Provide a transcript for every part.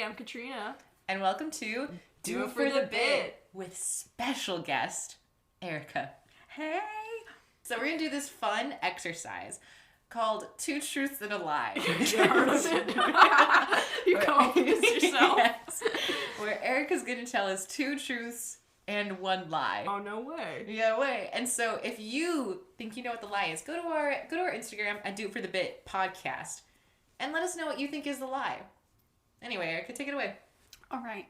I'm Katrina. And welcome to Do It For the Bit with special guest, Erica. Hey! So we're going to do this fun exercise called Two Truths and a Lie. You heard of it? You come up with this yourself? Yes. Where Erica's going to tell us two truths and one lie. Oh, no way. Yeah, way. And so if you think you know what the lie is, go to our Instagram at Do It For The Bit podcast and let us know what you think is the lie. Anyway, Erica, take it away. All right.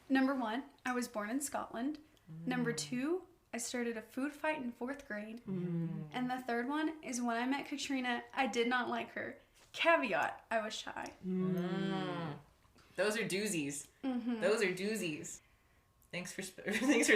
Number 1, I was born in Scotland. Number 2, I started a food fight in 4th grade. And the third one is when I met Katrina, I did not like her. Caveat, I was shy. Those are doozies. Those are doozies. Thanks for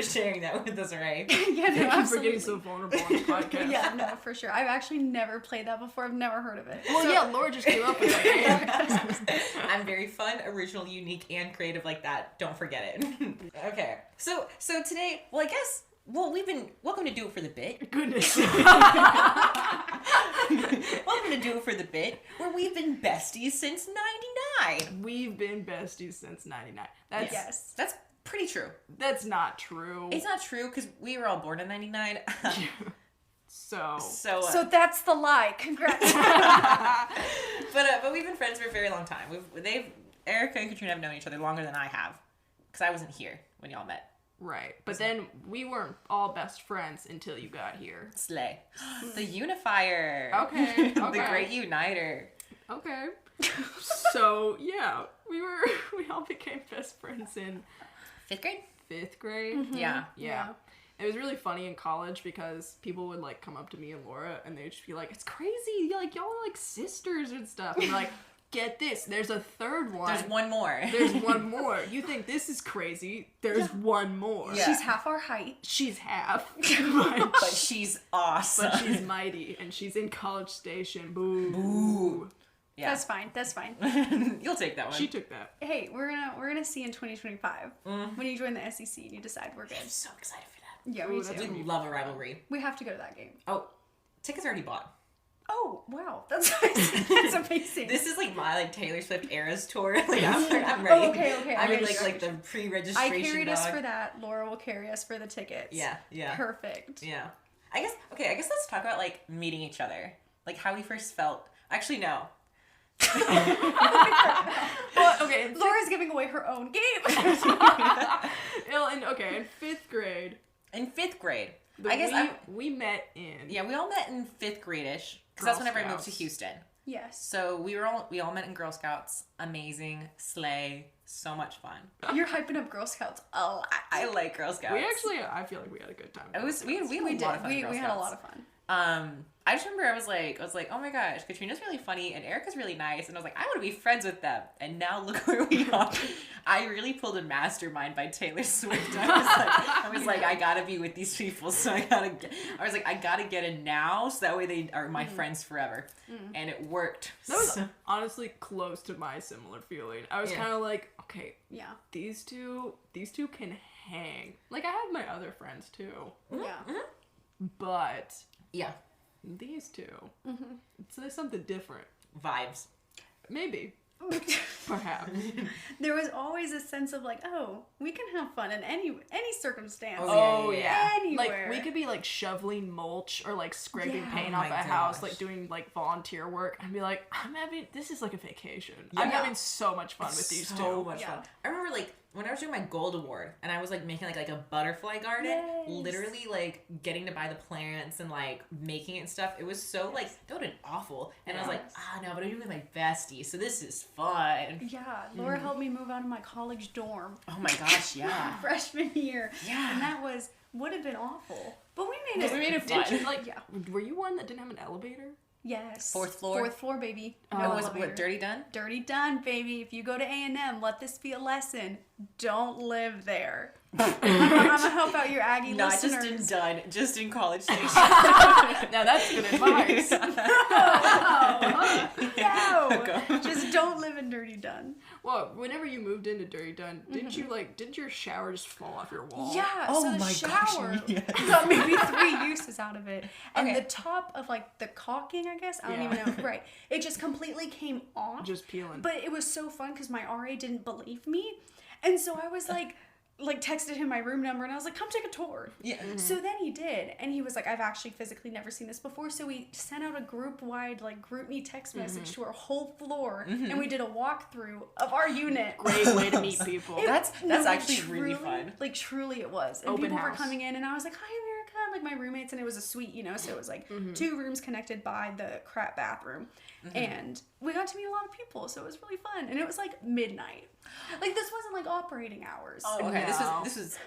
sharing that with us, right? Yeah, no, Thank you for absolutely. getting so vulnerable on the podcast. Yeah, no, for sure. I've actually never played that before. I've never heard of it. Well, yeah, Laura just came up with that. I'm very fun, original, unique, and creative like that. Don't forget it. Okay. So today, welcome to Do It For The Bit. Goodness. Welcome to Do It For The Bit, where we've been besties since 99. We've been besties since 99. Yes. That's pretty true. That's not true. It's not true because we were all born in 99. So So that's the lie. Congrats. But we've been friends for a very long time. Erica and Katrina have known each other longer than I have, because I wasn't here when y'all met. right. But then we weren't all best friends until you got here. Slay. The unifier. Okay. The great uniter. Okay. So, yeah, we all became best friends in 5th grade? 5th grade. Yeah. Yeah. It was really funny in college because people would, like, come up to me and Laura and they'd just be like, it's crazy, like, y'all are, like, sisters and stuff. And like, get this, there's a third one. There's one more. There's one more. You think this is crazy, there's one more. Yeah. She's half our height. She's half. But she's awesome. But she's mighty, and she's in College Station. Boo. Boo. Yeah. That's fine. You'll take that one. She took that. Hey, we're gonna see in 2025 when you join the SEC and you decide we're good. I'm so excited for that. Yeah, Ooh, me that's too. We love a rivalry. We have to go to that game. Oh, tickets already bought. Oh wow, that's that's amazing. This is like my Taylor Swift Eras tour. Like I'm ready. Oh, okay. I'm in Okay. like the pre-registration. I carried us dog. for that. Laura will carry us for the tickets. Yeah. Perfect. Yeah. I guess let's talk about like meeting each other. Like how we first felt. Actually, no. Well, okay. Laura's giving away her own game. In 5th grade. In 5th grade. We met in. Yeah, we all met in 5th grade-ish. Because that's Girl whenever I moved to Scouts. Houston. Yes. So we all met in Girl Scouts. Amazing. Slay. So much fun. You're hyping up Girl Scouts a lot. I like Girl Scouts. I feel like we had a good time. It was we had We a lot did. of fun. We in Girl had a Scouts. lot of fun. I just remember I was like, oh my gosh, Katrina's really funny and Erica's really nice, and I was like, I want to be friends with them. And now look where we are. I really pulled a Mastermind by Taylor Swift. I was like, I gotta be with these people, so I gotta get in now, so that way they are my friends forever. And it worked. That was honestly close to my similar feeling. I was kind of like, okay, Yeah. these two can hang. Like I have my other friends too, Yeah. but Yeah, these two, so there's something different. vibes. Maybe, perhaps. There was always a sense of like, oh, we can have fun in any circumstance. Oh yeah. yeah. Anywhere. Like we could be like shoveling mulch or like scraping Yeah. paint Oh off my a house, gosh. like doing like volunteer work, and be like, this is like a vacation. Yeah. I'm having so much fun with these So two. much Yeah. fun. I remember like when I was doing my gold award and I was like making like a butterfly garden, Yes. literally like getting to buy the plants and like making it and stuff. It was so like that would have been awful. And I was like, no, but I'm doing with my bestie, so this is fun. Yeah. Laura helped me move out of my college dorm Oh my gosh, yeah. freshman year. Yeah. And that would have been awful. But we made it. We made it Did fun. you like? Yeah. Were you one that didn't have an elevator? Yes. 4th floor? 4th floor, baby. It No was elevator. what, Dirty Done? Dirty done, baby. If you go to A&M, let this be a lesson. don't live there. I'm gonna help out your Aggie Not listeners. just in Dunn, just in College Station. Now that's good advice. No, just don't live in Dirty Dun. Well, whenever you moved into Dirty Dun, didn't your shower just fall off your wall? Yeah, Oh so the my shower gosh, yes. got maybe 3 uses out of it. And Okay. the top of like the caulking, I guess, I don't Yeah. even know. Right. It just completely came off. Just peeling. But it was so fun because my RA didn't believe me. And so I was like texted him my room number and I was like, come take a tour. Yeah. So then he did. And he was like, I've actually physically never seen this before. So we sent out a group-wide, like, group me text message to our whole floor. And we did a walkthrough of our unit. Great way to meet people. That's No, like, actually really fun. Like, truly it was. And Open people were house. coming in and I was like, hi, America. Like, my roommates. And it was a suite, you know. So it was like 2 rooms connected by the crap bathroom. And we got to meet a lot of people. So it was really fun. And it was like midnight. Like, this wasn't like operating hours. Oh, okay. No. This was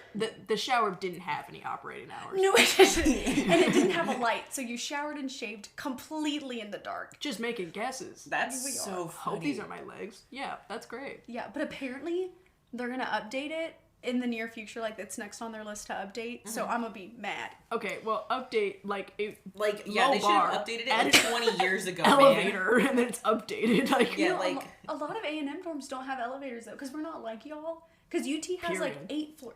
The shower didn't have any operating hours. No, it didn't. And it didn't have a light. So you showered and shaved completely in the dark. Just making guesses. that's We so are. funny. Hope these are my legs. Yeah, that's great. Yeah, but apparently they're going to update it in the near future. Like, it's next on their list to update. So I'm going to be mad. Okay, well, update like it. Like, yeah, Low they should bar. have updated it Add like 20 years ago, man. Elevator, and then it's updated. Like, Yeah, You know, like- a lot of A&M dorms don't have elevators though, because we're not like y'all. Because UT has like Period. 8 floors.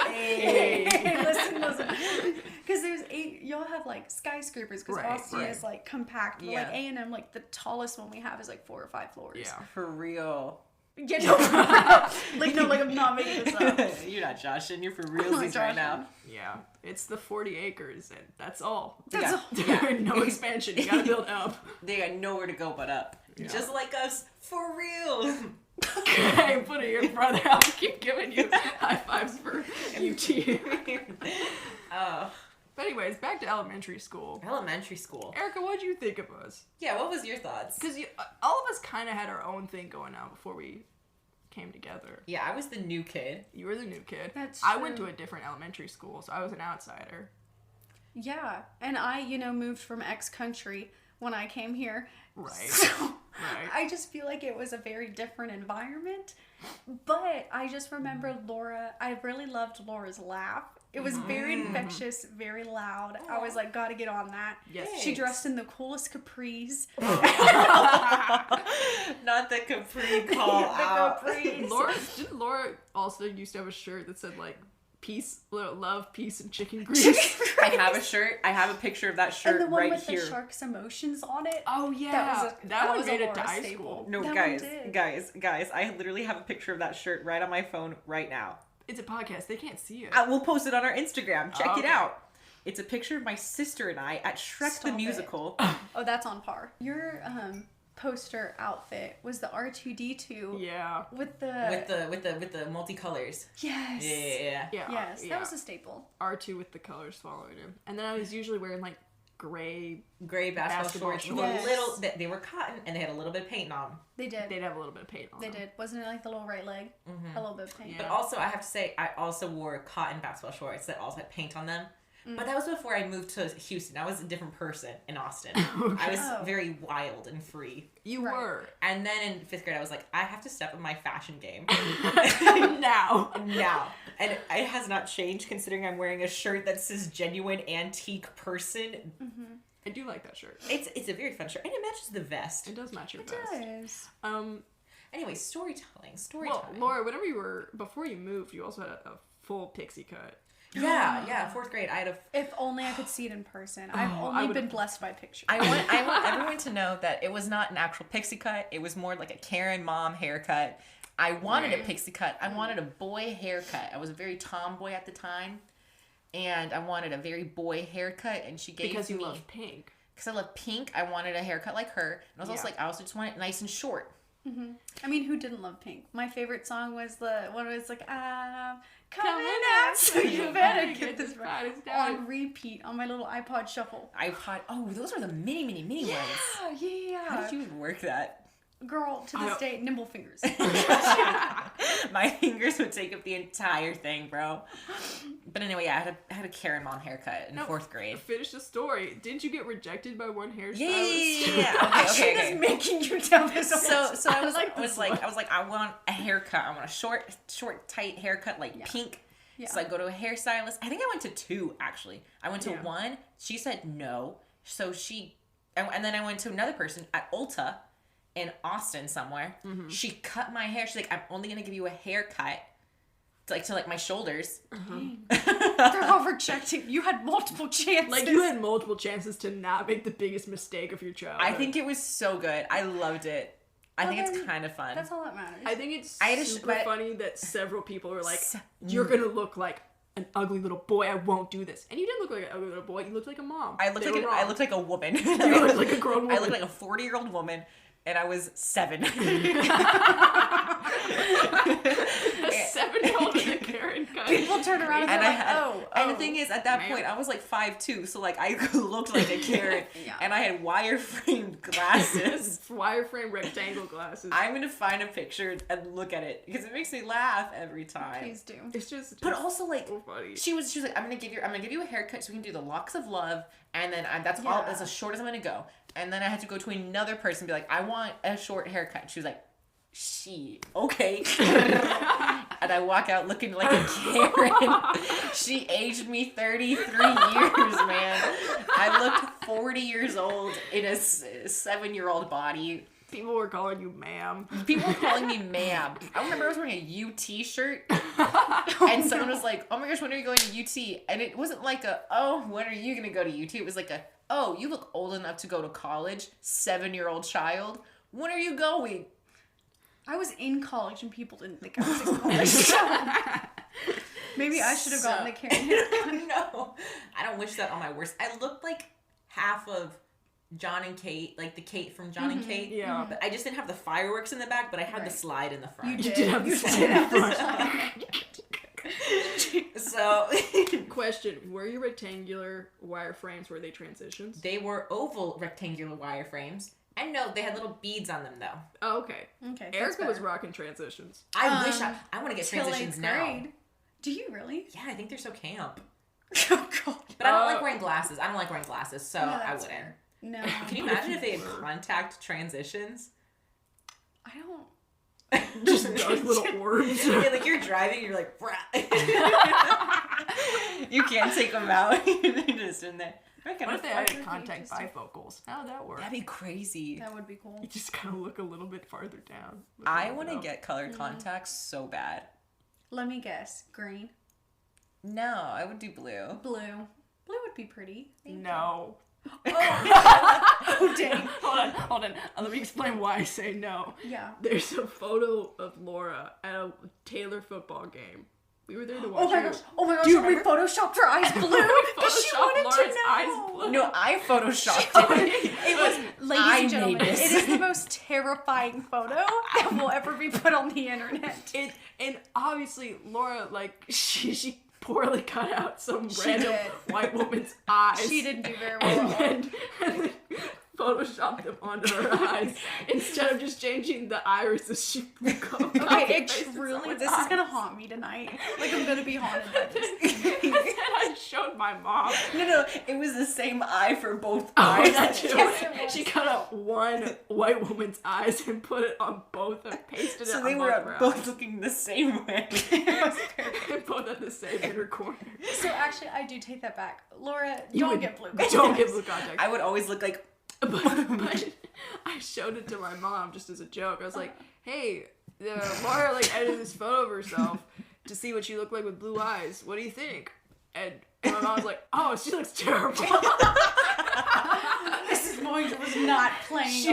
Hey. listen. Because there's 8. Y'all have like skyscrapers. Because Right, Austin right. is like compact. But Yeah. like A&M, like the tallest one we have is like 4 or 5 floors. Yeah. For real. Yeah, no, like I'm not making this up. You're not joshing. You're for I'm not realsies right now. joshing. Yeah, it's the 40 acres, and that's all. That's Yeah. all. No expansion. You gotta build up. They got nowhere to go but up. Yeah. Just like us, for real. Okay, put it in front. I'll keep giving you high fives for UT. Oh, But anyways, back to elementary school. elementary school. Erica, what'd you think of us? Yeah, what was your thoughts? Because all of us kind of had our own thing going on before we came together. Yeah, I was the new kid. You were the new kid. That's I went to true. a different elementary school, so I was an outsider. Yeah, and I, moved from X country when I came here. Right. So Right. I just feel like it was a very different environment. But I just remember Laura. I really loved Laura's laugh. It was very infectious, very loud. I was like, gotta get on that. Yes. She dressed in the coolest capris. Not the Capri call out. Didn't Laura also used to have a shirt that said like peace, love, peace, and chicken grease? I have a shirt. I have a picture of that And shirt the one right with here. the shark's emotions on it. Oh yeah, that one was a made it Laura to high staple. school. No, That one guys, did. guys, I literally have a picture of that shirt right on my phone right now. It's a podcast; they can't see it. We'll post it on our Instagram. Check it Okay. out. It's a picture of my sister and I at Shrek Stop the it. Musical. Oh, that's on par. Your poster outfit was the R2D2 Yeah. with the with the multicolors. yes. Yeah. Yeah. Yes, yeah. that was a staple. R2 with the colors following him, and then I was usually wearing like gray. Gray basketball Basketball shorts. shorts. With a Yes. little. They were cotton and they had a little bit of paint on them. They did. They'd have a little bit of paint on They them. did. Wasn't it like the little right leg? A little bit of paint. Yeah. But also, I have to say, I also wore cotton basketball shorts that also had paint on them. But that was before I moved to Houston. I was a different person in Austin. I was Oh. very wild and free. You Right. were. And then in 5th grade, I was like, I have to step up my fashion game Now. now. And it has not changed considering I'm wearing a shirt that says genuine antique person. I do like that shirt. It's a very fun shirt. And it matches the vest. It does match your It vest. does. Anyway, storytelling. Well, Laura, whenever you were before you moved, you also had a full pixie cut. Yeah, 4th grade, I had a... If only I could see it in person. I've I only would've- been blessed by pictures. I want everyone to know that it was not an actual pixie cut. It was more like a Karen mom haircut. I wanted a Right. pixie cut. I wanted a boy haircut. I was a very tomboy at the time. And I wanted a very boy haircut. And she gave Because me... you love pink. Because I love pink, I wanted a haircut like her. And I was also Yeah. like, I also just want it nice and short. I mean, who didn't love pink? My favorite song was the one where it's like, I'm coming Coming out, so you better Get get this this right. bodies down. On repeat on my little iPod shuffle. iPod. Oh, those are the mini ones. Yeah. How did you even work that? Girl, to this day, nimble fingers. My fingers would take up the entire thing, bro. But anyway, yeah, I had a Karen mom haircut in 4th grade. Finish the story. Didn't you get rejected by one hairstylist? Yeah. Okay. Making you tell this. So I was like, I want a haircut. I want a short, tight haircut, like pink. Yeah. So I go to a hairstylist. I think I went to 2, actually. I went to 1. She said no. So and then I went to another person at Ulta in Austin somewhere. Mm-hmm. She cut my hair. She's like, I'm only going to give you a haircut to my shoulders. They're all rejecting. You had multiple chances. Like, you had multiple chances to not make the biggest mistake of your childhood. I think it was so good. I loved it. I think it's kind of fun. That's all that matters. I think it's super funny that several people were like, you're going to look like an ugly little boy. I won't do this. And you didn't look like an ugly little boy. You looked like a mom. I looked like a woman. You looked like a grown woman. I looked like a 40-year-old woman. And I was 7. A 7-year-old in a Karen cut. People turn around and they're like, oh. And the thing is, at that point, I was like 5'2", so like I looked like a Karen. And I had wire-framed glasses. Wire-framed rectangle glasses. I'm gonna find a picture and look at it because it makes me laugh every time. Please do. It's just but also like so funny. She was like, I'm gonna give you a haircut so we can do the locks of love, and then that's all as short as I'm gonna go. And then I had to go to another person and be like, I want a short haircut. She was like, okay. And I walk out looking like a Karen. She aged me 33 years, man. I looked 40 years old in a 7-year-old body. People were calling you ma'am. People were calling me ma'am. I remember I was wearing a UT shirt. And someone was like, oh my gosh, when are you going to UT? And it wasn't like when are you going to go to UT? It was like oh, you look old enough to go to college, 7-year-old child. When are you going? I was in college and people didn't think I was in college. Maybe I should have gotten the Karen haircut. No, I don't wish that on my worst. I looked like half of John and Kate, like the Kate from John and Kate. Yeah. But I just didn't have the fireworks in the back, but I had the slide in the front. You did have the slide in the front. So, question, were your rectangular wire frames, were they transitions? They were oval rectangular wire frames. And no, they had little beads on them though. Oh, okay. Okay. Erica was rocking transitions. I wish I want to get transitions now. Do you really? Yeah, I think they're so camp. Oh god. But I don't like wearing glasses. So I wouldn't. Fair. No. Can you imagine if they had contact transitions? I don't. Just those little orbs. Yeah, like you're driving, you're like, you can't take them out. You're just in there. What if they had contact bifocals? How would that work? That'd be crazy. That would be cool. You just kind of look a little bit farther down. I want to get colored contacts so bad. Let me guess. Green. No, I would do blue. Blue. Blue would be pretty. No. Oh, dang. Hold on. Let me explain why I say no. Yeah. There's a photo of Laura at a Taylor football game. We were there to watch her. Oh my gosh. Dude, we photoshopped her eyes blue because she wanted Laura's to know. eyes blue. No, I photoshopped it. It was, ladies and gentlemen, it is the most terrifying photo that will ever be put on the internet. And obviously, Laura, like, she poorly cut out some random white woman's eyes. She didn't do very well. And then photoshopped them onto her eyes instead of just changing the irises. She okay, it truly, this is gonna haunt me tonight. Like, I'm gonna be haunted by this. And I showed my mom. No, it was the same eye for both eyes. Yes, she cut out one white woman's eyes and put it on both and pasted it on both. So they were both looking the same way. And both at the same inner corner. So actually, I do take that back. Laura, don't get blue contacts. Don't get blue contacts. I would always look like... But I showed it to my mom just as a joke. I was like, hey, Laura like edited this photo of herself to see what she looked like with blue eyes. What do you think? And my mom was like, oh, she looks terrible. Mrs. Moyes was not playing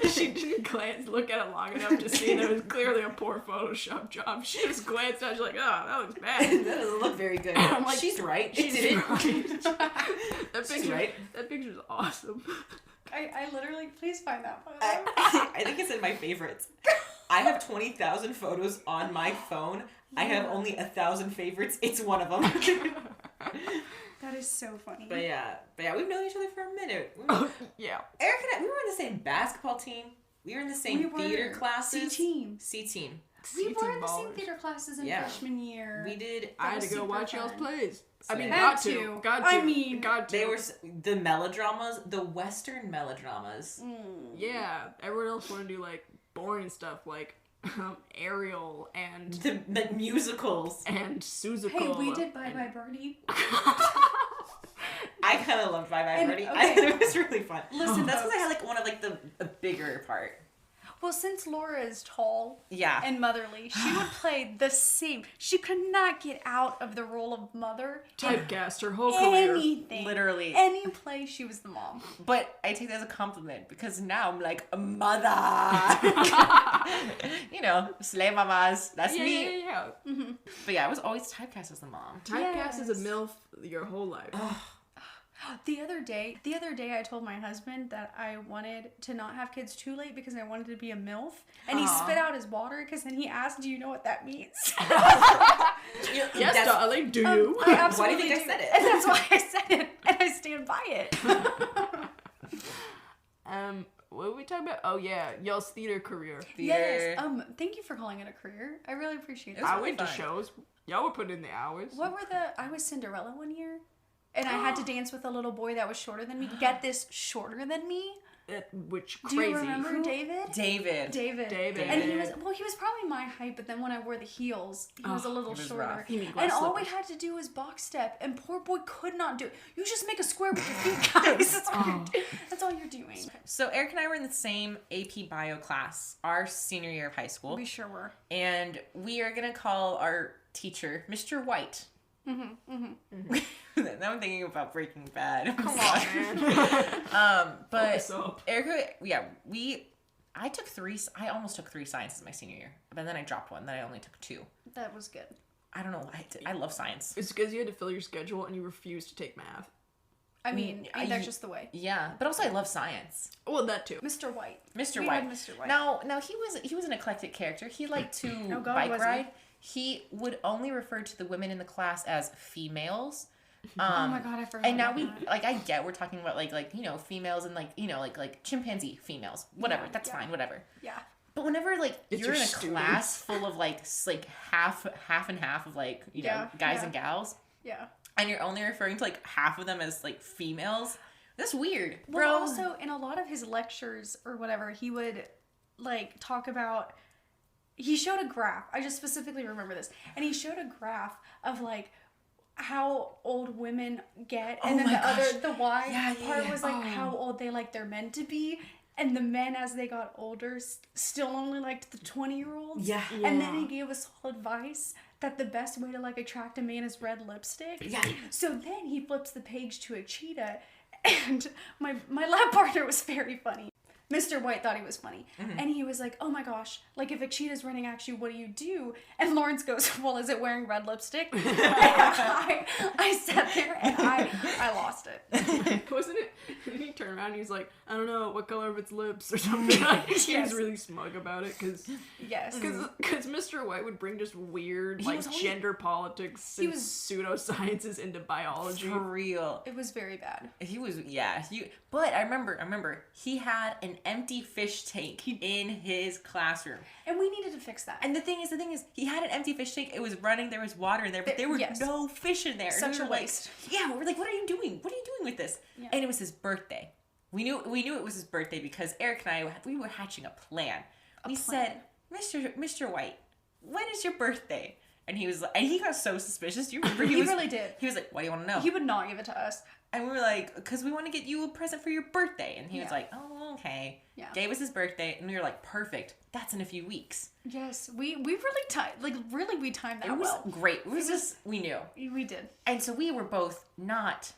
she didn't look at it long enough to see that it was clearly a poor Photoshop job. She just glanced at it, she's like, oh, that looks bad. That doesn't look very good. And I'm like, she's right. She's right. Right. That picture's awesome. I literally, please find that photo. I think it's in my favorites. I have 20,000 photos on my phone. I have only 1,000 favorites. It's one of them. That is so funny. But yeah, we've known each other for a minute. Yeah. Eric and I, we were on the same basketball team. We were in the same theater classes. C team. C-team. We were in the same theater classes in freshman year. We did. I had to go watch y'all's plays. I mean, Had got to. They were the melodramas, the Western melodramas. Yeah, everyone else wanted to do like boring stuff like Ariel and the musicals and Susical. Hey, we did Bye Bye Birdie. I kind of loved Bye Bye Birdie. Okay. It was really fun. Listen, that's because I had like one of like the bigger part. Well, since Laura is tall Yeah. and motherly, she would play the same. She could not get out of the role of mother. Typecast her whole career. Anything. Literally. Any play, she was the mom. But I take that as a compliment because now I'm like a mother. You know, slay mamas. That's me. Yeah. Mm-hmm. But yeah, I was always typecast as the mom. Typecast as a MILF your whole life. The other day, I told my husband that I wanted to not have kids too late because I wanted to be a MILF. And he spit out his water because then he asked, do you know what that means? Yes, darling, do you? I absolutely Why do you think I said it? And that's why I said it. And I stand by it. What were we talking about? Oh, yeah, y'all's theater career. Theater. Yes. Thank you for calling it a career. I really appreciate it. was I really went to fun. shows. Y'all were putting in the hours. What were I was Cinderella one year. And I had to dance with a little boy that was shorter than me. Get this, shorter than me. Which Do crazy. you remember David? David. And he was probably my height, but then when I wore the heels, he was a little he was shorter. rough. You mean And glass all we slippers. had to do was box step, and poor boy could not do it. You just make a square with your feet, guys. That's all you're doing. So Eric and I were in the same AP Bio class our senior year of high school. We sure were. And we are going to call our teacher Mr. White. Now I'm thinking about Breaking Bad. Come on, man. But Focus up. Erica, I almost took 3 sciences my senior year, but then I dropped one. Then I only took 2. That was good. I don't know why I love science. It's because you had to fill your schedule and you refused to take math. I mean, that's just the way. Yeah, but also I love science. Well, that too. Mr. White. Mr. We White. had Mr. White. Now he was an eclectic character. He liked to God, bike was he? ride. He would only refer to the women in the class as females. Oh my God, I forgot. And now about that. I get we're talking about like you know females and like chimpanzee females, whatever. That's fine, whatever. Yeah. But whenever like It's you're your in a students. class full of like half and half of like you know guys and gals, Yeah. and you're only referring to like half of them as like females, that's weird, bro. Well, also in a lot of his lectures or whatever, he would like talk about. He showed a graph. I just specifically remember this, and he showed a graph of like how old women get, and then the Y part was like how old they like their men to be, and the men as they got older still only liked the 20-year-olds. Yeah. And then he gave us all advice that the best way to like attract a man is red lipstick. Yeah. So then he flips the page to a cheetah, and my lab partner was very funny. Mr. White thought he was funny. And he was like, oh my gosh, like if a cheetah's running at you, what do? And Lawrence goes, well, is it wearing red lipstick? And I sat there and I lost it. Wasn't it? And he turned around and he's like, I don't know, what color of its lips or something. Like, he Yes. was really smug about it because Yes. Mr. White would bring just weird like was always- gender politics and pseudosciences into biology. For real. It was very bad. He was, but I remember he had an empty fish tank in his classroom. And we needed to fix that. And the thing is, he had an empty fish tank. It was running. There was water in there, but there were no fish in there. Such And we a were waste. Like, yeah, we were like, what are you doing? What are you doing with this? Yeah. And it was his birthday. We knew it was his birthday because Eric and I, we were hatching a plan. We said, Mr. White, when is your birthday? And he got so suspicious. Do you remember? He really did. He was like, what do you want to know? He would not give it to us. And we were like, because we want to get you a present for your birthday. And he was like, oh, okay. Yeah. Gave us his birthday, and we were like, perfect. That's in a few weeks. Yes, we really we timed that It was well. great. It was just, we knew. We did. And so we were both not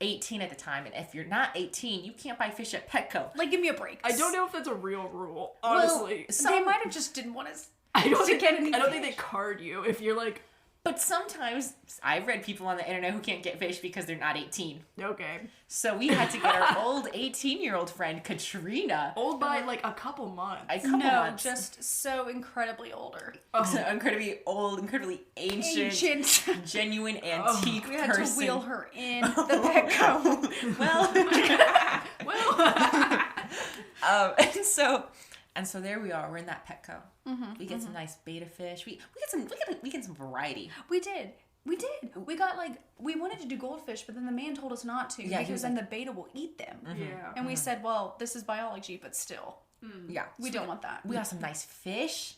18 at the time. And if you're not 18, you can't buy fish at Petco. Like, give me a break. I don't know if that's a real rule, honestly. They might have just didn't want us I don't to get any I don't think fish. they card you if you're like, But sometimes I've read people on the internet who can't get fish because they're not 18. okay. So we had to get our old 18-year-old friend, Katrina. Old by like a couple months. A couple months. just so incredibly older. So incredibly old, incredibly ancient. Genuine antique We had person. to wheel her in the Petco. Well, Well, and so And so there we are. We're in that Petco. We get some nice beta fish. We get some variety. We did. We got we wanted to do goldfish, but then the man told us not to because then the beta will eat them. Yeah. And we said, well, this is biology, but still. Yeah. We don't want that. We got some nice fish.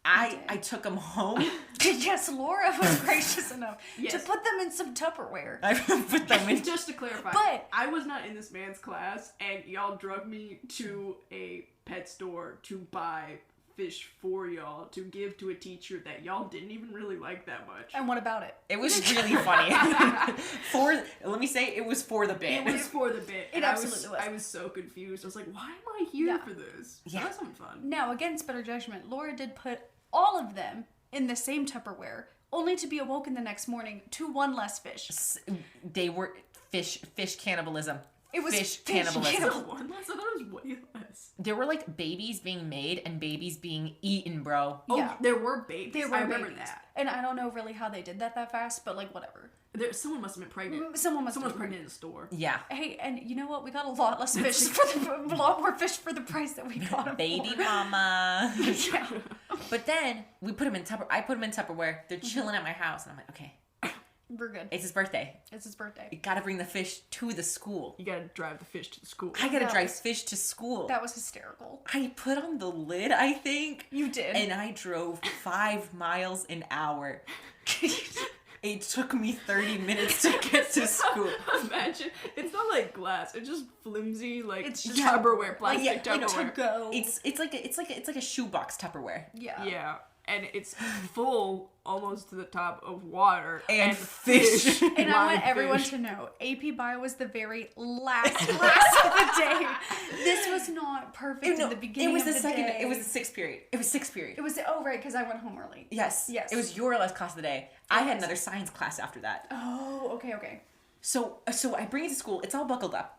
I took them home. Yes, Laura was gracious enough to put them in some Tupperware. I put them in. Just to clarify, But I was not in this man's class, and y'all drug me to a pet store to buy fish for y'all to give to a teacher that y'all didn't even really like that much. And what about it? It was really funny. Let me say, it was for the bit. It was for the bit. It absolutely was. I was so confused. I was like, why am I here for this? Yeah. That wasn't fun. Now, against better judgment, Laura did put all of them in the same Tupperware, only to be awoken the next morning to one less fish. They were fish cannibalism. It was fish fish cannibalism. One less? I thought it was way less. There were like babies being made and babies being eaten, bro. Oh, Yeah. there were babies. They were I remember babies. that. And I don't know really how they did that fast, but whatever. Someone must have been pregnant. Someone was pregnant in the store. Yeah. Hey, and you know what? We got a lot less fish a lot more fish for the price that we got them Baby for. mama. Yeah. But then we put them in I put them in Tupperware. They're chilling at my house, and I'm like, okay, We're good. it's his birthday. It's his birthday. You gotta bring the fish to the school. You gotta drive the fish to the school. I gotta Yeah. drive fish to school. That was hysterical. I put on the lid, I think. You did. And I drove 5 miles an hour. It took me 30 minutes to get to school. Imagine, it's not like glass. It's just flimsy, like It's just Tupperware, plastic yeah, Tupperware. to go. It's like a shoebox Tupperware. Yeah. Yeah, and it's full almost to the top of water And fish. And I want Live everyone fish. to know, AP Bio was the very last class of the day. This was not perfect in the beginning. It was of the second. day. It was the sixth period. It was sixth period. It was right because I went home early. Yes. Yes. It was your last class of the day. I had Yes. another science class after that. Oh, okay. So I bring it to school. It's all buckled up.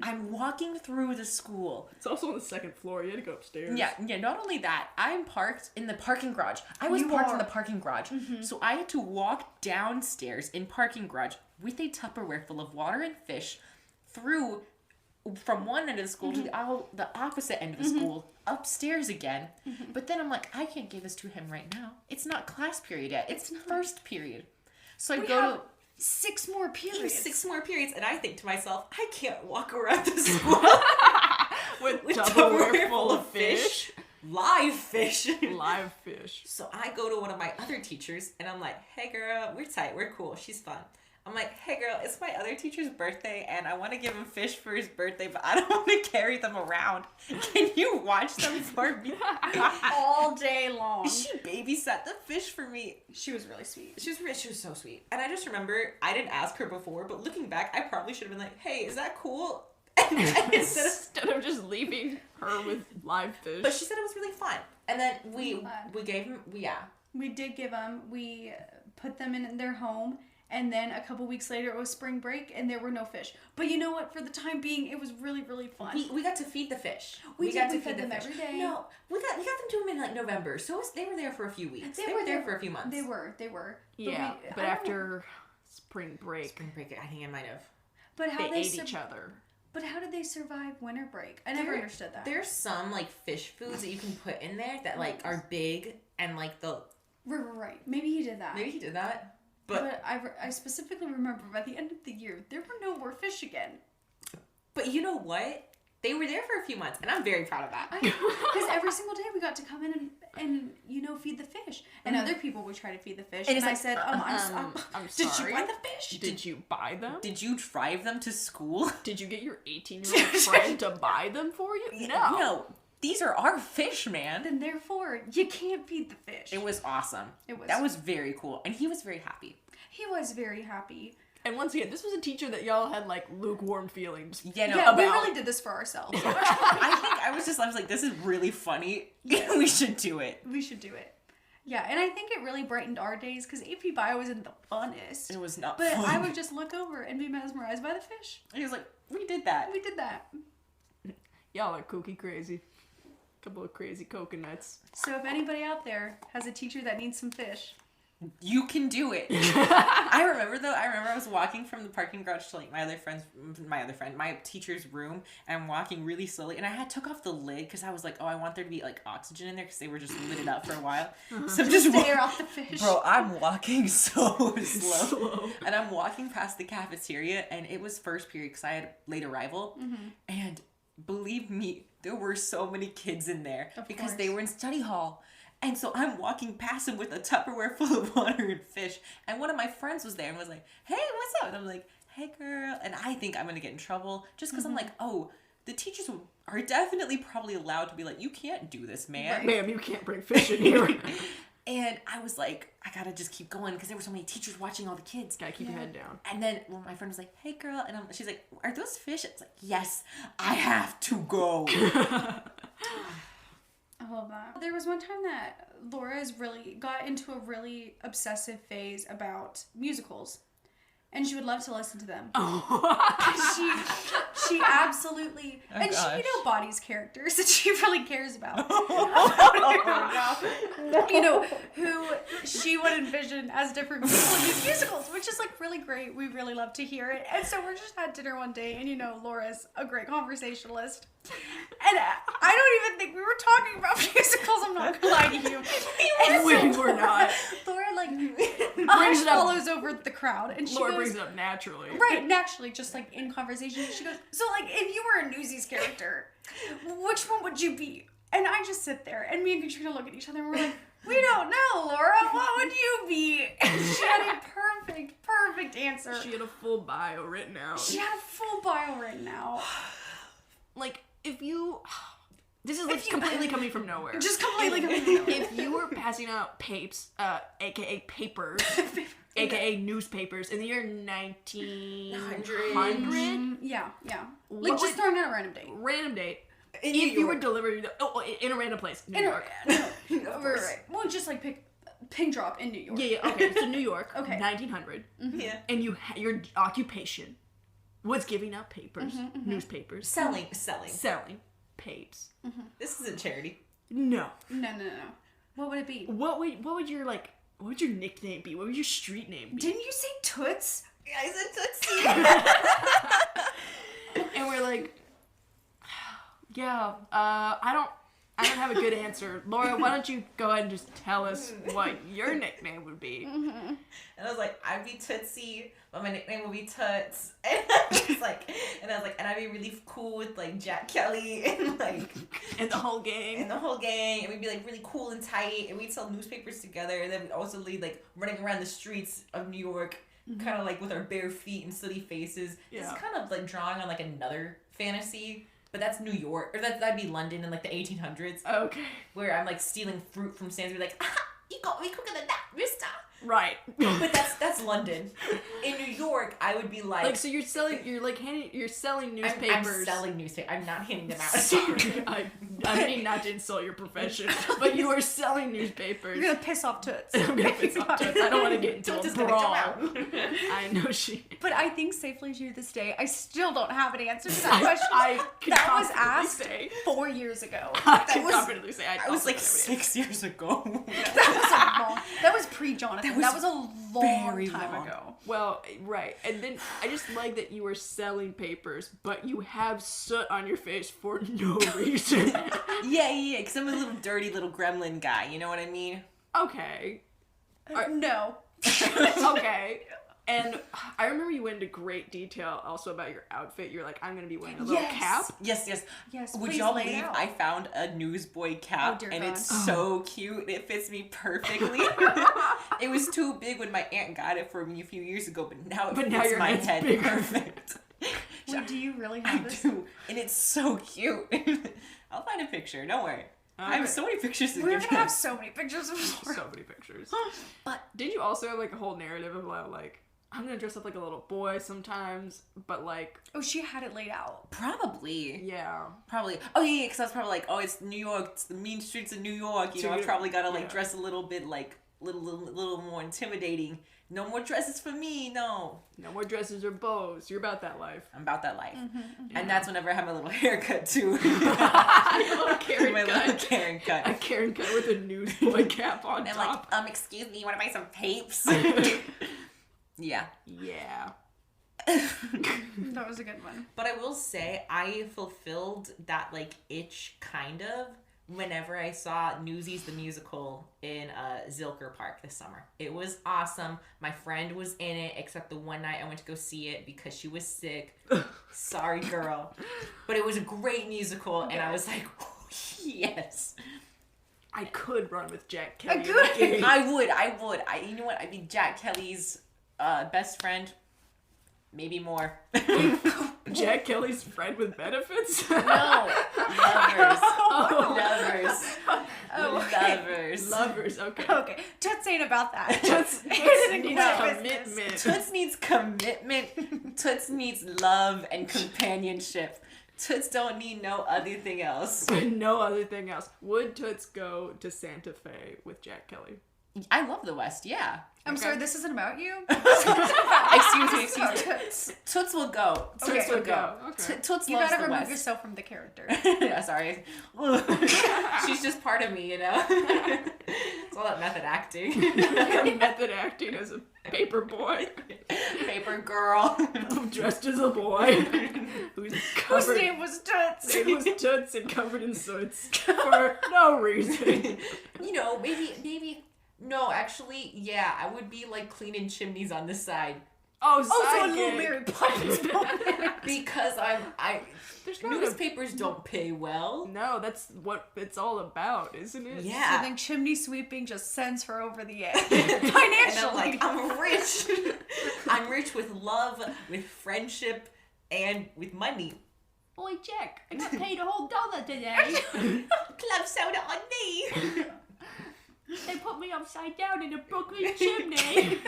I'm walking through the school. It's also on the second floor. You had to go upstairs. Yeah. Not only that, I'm parked in the parking garage. I was parked in the parking garage. So I had to walk downstairs in parking garage with a Tupperware full of water and fish through from one end of the school to the opposite end of the school, upstairs again. But then I'm like, I can't give this to him right now. It's not class period yet. It's first period. So I We go have to 6 more periods. 6 more periods, and I think to myself, I can't walk around the school with Tupperware full of fish. live fish. Live fish. So I go to one of my other teachers, and I'm like, hey girl, we're tight, we're cool, she's fun. I'm like, hey girl, it's my other teacher's birthday, and I want to give him fish for his birthday, but I don't want to carry them around. Can you watch them for me? All day long. She babysat the fish for me. She was really sweet. She was so sweet. And I just remember, I didn't ask her before, but looking back, I probably should have been like, hey, is that cool? And Instead of just leaving her with live fish. but she said it was really fun. And then we gave him, We did give them. We put them in their home. And then a couple weeks later, it was spring break, and there were no fish. But you know what? For the time being, it was really, really fun. we got to feed the fish. We got to fed feed them the fish every day. No, we got them to them in like November, so they were there for a few weeks. They were there for a few months. They were. yeah, I but don't after spring break, Spring break, I think I might have. But how they ate each other. But how did they survive winter break? I never understood that. There's some like fish foods that you can put in there that like are big and like the. Right. Maybe he did that. Maybe he did that. But I specifically remember by the end of the year, there were no more fish again. But you know what? They were there for a few months, and I'm very proud of that. Because every single day we got to come in and feed the fish. And other people would try to feed the fish. And I said, I'm did sorry. you buy the fish? Did you buy them? Did you drive them to school? Did you get your 18-year-old friend to buy them for you? No. No. These are our fish, man. Then therefore, you can't feed the fish. It was awesome. It was. That was very cool. And he was very happy. He was very happy. And once again, this was a teacher that y'all had like lukewarm feelings. Yeah, no, Yeah, we about- really did this for ourselves. I was like, this is really funny. We should do it. We should do it. Yeah, and I think it really brightened our days because AP Bio wasn't the funnest. It was not But fun. I would just look over and be mesmerized by the fish. He was like, we did that. We did that. Y'all are kooky crazy. Couple of crazy coconuts. So if anybody out there has a teacher that needs some fish, You can do it. I remember I was walking from the parking garage to like my teacher's room, and I'm walking really slowly, and I took off the lid because I was like, oh, I want there to be like oxygen in there because they were just lit it up for a while. So just to air off the fish. Bro, I'm walking so slow. And I'm walking past the cafeteria, and it was first period because I had late arrival, and believe me, there were so many kids in there because they were in study hall. And so I'm walking past him with a Tupperware full of water and fish. And one of my friends was there and was like, hey, what's up? And I'm like, hey, girl. And I think I'm going to get in trouble just because I'm like, oh, the teachers are definitely probably allowed to be like, you can't do this, man. Right. Ma'am, you can't bring fish in here. And I was like, I got to just keep going because there were so many teachers watching all the kids. Gotta keep your head down. And then my friend was like, hey, girl. And she's like, are those fish? It's like, yes, I have to go. I love that. There was one time that Laura's really got into a really obsessive phase about musicals. And she would love to listen to them. Oh. She absolutely... and gosh. She, bodies characters that she really cares about. Who she would envision as different people in these musicals, which is, like, really great. We really love to hear it. And so we're just at dinner one day, and, Laura's a great conversationalist. And I don't even think we were talking about musicals, I'm not gonna lie to you. We were not. Laura, like, follows over the crowd, and she Laura goes, brings it up naturally. Right, naturally, just, like, in conversation. She goes, so, like, if you were a Newsies character, which one would you be? And I just sit there, and me and Katrina look at each other, and we're like, we don't know, Laura. What would you be? And she had a perfect answer. She had a full bio written out. Like, if you... This is, like, completely coming from nowhere. Just completely coming from nowhere. If you were passing out papes, a.k.a. papers, a.k.a. newspapers, in the year 1900... Yeah. Like, just throwing out a random date. In New York. You were delivering... in a random place. New York. Right. Well, just, like, pin drop in New York. Yeah, okay. So, New York, okay. 1900. Mm-hmm. Yeah. And your occupation was giving out papers, newspapers. Selling. Papes. Mm-hmm. This isn't charity. No. What would it be? What would your nickname be? What would your street name be? Didn't you say Toots? Yeah, I said Tootsie. And we're like, yeah, I don't have a good answer. Laura, why don't you go ahead and just tell us what your nickname would be? Mm-hmm. And I was like, I'd be Tootsie, but my nickname would be Toots. And I was like, and I'd be really cool with like Jack Kelly and like and the whole gang. And we'd be like really cool and tight, and we'd sell newspapers together, and then we'd also lead like running around the streets of New York, kind of like with our bare feet and sooty faces. Yeah. It's kind of like drawing on like another fantasy. But that's New York, or that'd be London in like the 1800s. Okay. Where I'm like stealing fruit from stands, be like, you got me quicker than that, mister. Right. But that's London. In New York, I would be like so you're selling newspapers. I'm selling newspapers. I'm not handing them out. Sorry, I mean not to insult your profession, but you are selling newspapers. You're gonna piss off Toots. I'm gonna piss off Toots. I don't want to get into a brawl. I know she. But I think safely to this day, I still don't have an answer to that question. That was asked 4 years ago. I was like 6 years ago. That was pre-Jonathan. That was a long time ago. Well, right. And then I just like that you were selling papers, but you have soot on your face for no reason. Yeah, because I'm a little dirty little gremlin guy, you know what I mean? Okay. No. Okay. And I remember you went into great detail also about your outfit. You're like, I'm going to be wearing a little cap. Yes. Would y'all believe I found a newsboy cap and it's so cute. It fits me perfectly. It was too big when my aunt got it for me a few years ago, but now it fits my head bigger. Perfect. Wait, do you really have this? I do. And it's so cute. I'll find a picture. Don't worry. I have so many pictures of We're going to have so many pictures of Laura. So many pictures. But did you also have like a whole narrative about like, I'm gonna dress up like a little boy sometimes, but like... Oh, she had it laid out. Probably. Yeah. Probably. Oh, yeah, because I was probably like, oh, it's New York, it's the mean streets of New York, you know, I probably gotta like dress a little bit like little more intimidating. No more dresses for me, no. No more dresses or bows. You're about that life. I'm about that life. And that's whenever I have my little haircut, too. Your little Karen my cut. little Karen cut. A Karen cut with a newsboy cap on And top. I'm like, excuse me, you want to buy some papes? Yeah. Yeah. That was a good one. But I will say, I fulfilled that, like, itch, kind of, whenever I saw Newsies the musical in Zilker Park this summer. It was awesome. My friend was in it, except the one night I went to go see it because she was sick. Sorry, girl. But it was a great musical, and I was like, oh, yes. I could run with Jack Kelly. I could. in the game. I would. You know what? I'd be Jack Kelly's best friend. Maybe more. Jack Kelly's friend with benefits? No. Lovers. Oh. Lovers. Oh, okay. Lovers. Lovers, okay. Okay, Toots ain't about that. Toots It needs isn't business. commitment. Toots needs commitment. Toots needs love and companionship. Toots don't need no other thing else. No other thing else. Would Toots go to Santa Fe with Jack Kelly? I love the West, yeah. I'm Okay. sorry, this isn't about you. Excuse me. Toots. Toots will go. Toots Okay. will go. Okay. Toots You loves gotta the remove West. yourself from the character. Yeah, sorry. She's just part of me, you know? It's all that method acting. Method acting as a paper boy. Paper girl. Dressed as a boy. Who's Whose covered. name was Toots? It was Toots and covered in soots for no reason. You know, maybe. No, actually, yeah, I would be like cleaning chimneys on the side. Oh, Oh, so a side little gig. Mary Poppins moment. Because There's not a- newspapers don't pay well. No, that's what it's all about, isn't it? Yeah. So then chimney sweeping just sends her over the edge. And Financially. I'm like, I'm rich. I'm rich with love, with friendship, and with money. Boy, Jack, I got paid a whole $1 today. Club soda on me. They put me upside down in a Brooklyn chimney.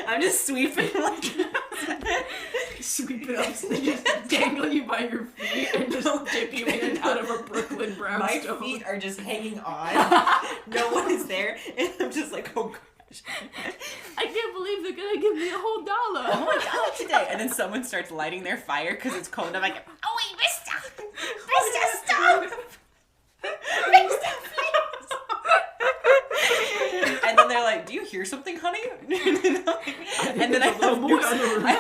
I'm just sweeping like Sweep it up so they just dangle you by your feet and just dip you in and out of a Brooklyn brownstone. my feet are just hanging on. No one is there, and I'm just like, oh gosh. I can't believe they're gonna give me a whole $1. Oh my god, today. And then someone starts lighting their fire because it's cold. I'm like, oh wait, Mister! Mister, stop! Mister, please! And then they're like, do you hear something, honey? And then I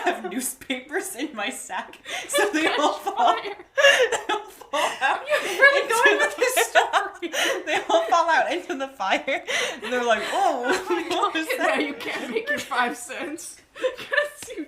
have newspapers in my sack, so they all fall. They all fall out. You're really going with this story. They all fall out into the fire, and they're like, oh, what was Now that? you can't make your 5 cents. Because you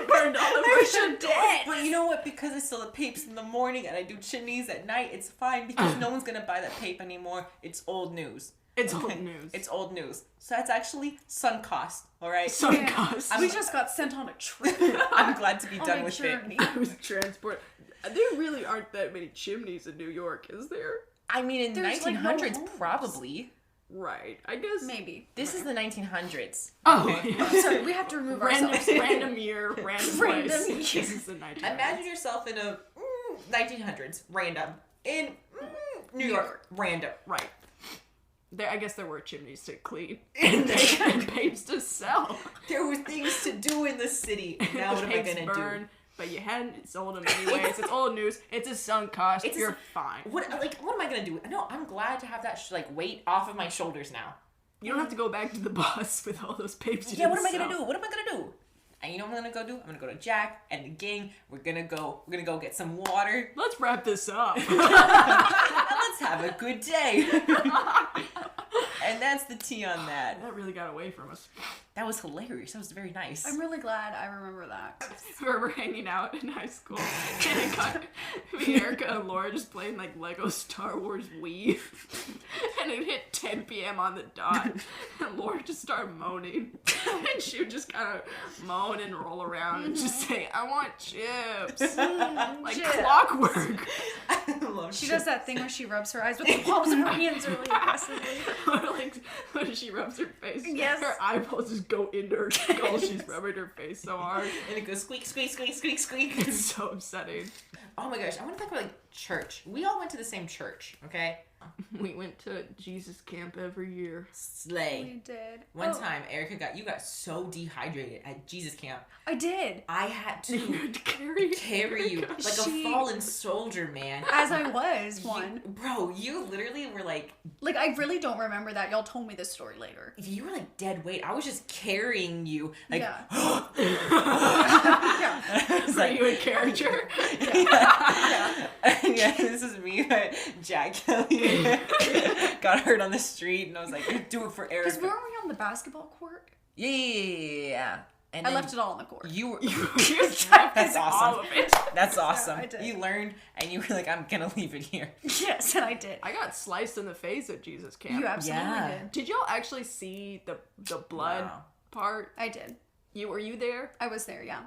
burned all of your dead. But you know what? Because I still have papes in the morning and I do chimneys at night, it's fine because no one's gonna buy that pape anymore. It's old news. It's old news. It's old news. So that's actually sunk cost, alright? Some cost. We just got sent on a trip. I'm glad to be On done a with journey. I was transported. There really aren't that many chimneys in New York, is there? it. I mean, in There's, like, 1900s, no homes. probably. Right. I guess. Maybe. This is the 1900s. Oh, Okay. yeah. Sorry, we have to remove Random, ourselves. random year, random Random place. year. This is the 1900s. Imagine yourself in a 1900s, random. In New York, random. Right. There, I guess there were chimneys to clean and papes to sell. There were things to do in the city. Now what am I Papes gonna burn, but you hadn't sold them anyways. It's old news. It's a sunk cost. It's a You're sunk- fine. do? What am I gonna do? No, I'm glad to have that weight off of my shoulders now. You don't have to go back to the bus with all those papes. You Yeah, what am I didn't gonna sell. do? What am I gonna do? And you know what I'm gonna go do? I'm gonna go to Jack and the gang. We're gonna go get some water. Let's wrap this up. And let's have a good day. And that's the tea on that. That really got away from us. That was hilarious. That was very nice. I'm really glad I remember that. We were hanging out in high school, and it got me, Erica, and Laura just playing like Lego Star Wars Wii, and it hit 10 p.m. on the dot, and Laura just started moaning, and she would just kind of moan and roll around and just say, "I want chips," like Chips. clockwork. I love She does that thing where she rubs her eyes with the palms of her hands really aggressively. Or like when she rubs her face, Yes. her eyeballs just go into her skull. She's rubbing her face so hard. And it goes squeak, squeak, squeak, squeak, squeak. It's so upsetting. Oh my gosh, I want to talk about like church. We all went to the same church, okay? We went to Jesus camp every year. Slay. We did. One time, Erica got so dehydrated at Jesus camp. I did. I had to You had to carry you like a fallen soldier, man. As I was one. Bro, you literally were like I really don't remember that. Y'all told me this story later. you were like dead weight. I was just carrying you. Like, Yeah. It's Were like, you a character? yeah, this is me, but Jack Kelly got hurt on the street, and I was like, do it for Erica. Because weren't we on the basketball court? Yeah. And I then left it all on the court. You were. That's awesome. all of it. That's awesome. I did. You learned, and you were like, I'm gonna leave it here. Yes, and I did. I got sliced in the face at Jesus camp. You absolutely Yeah. did. Did y'all actually see the blood Wow. part? I did. Were you there? I was there, yeah.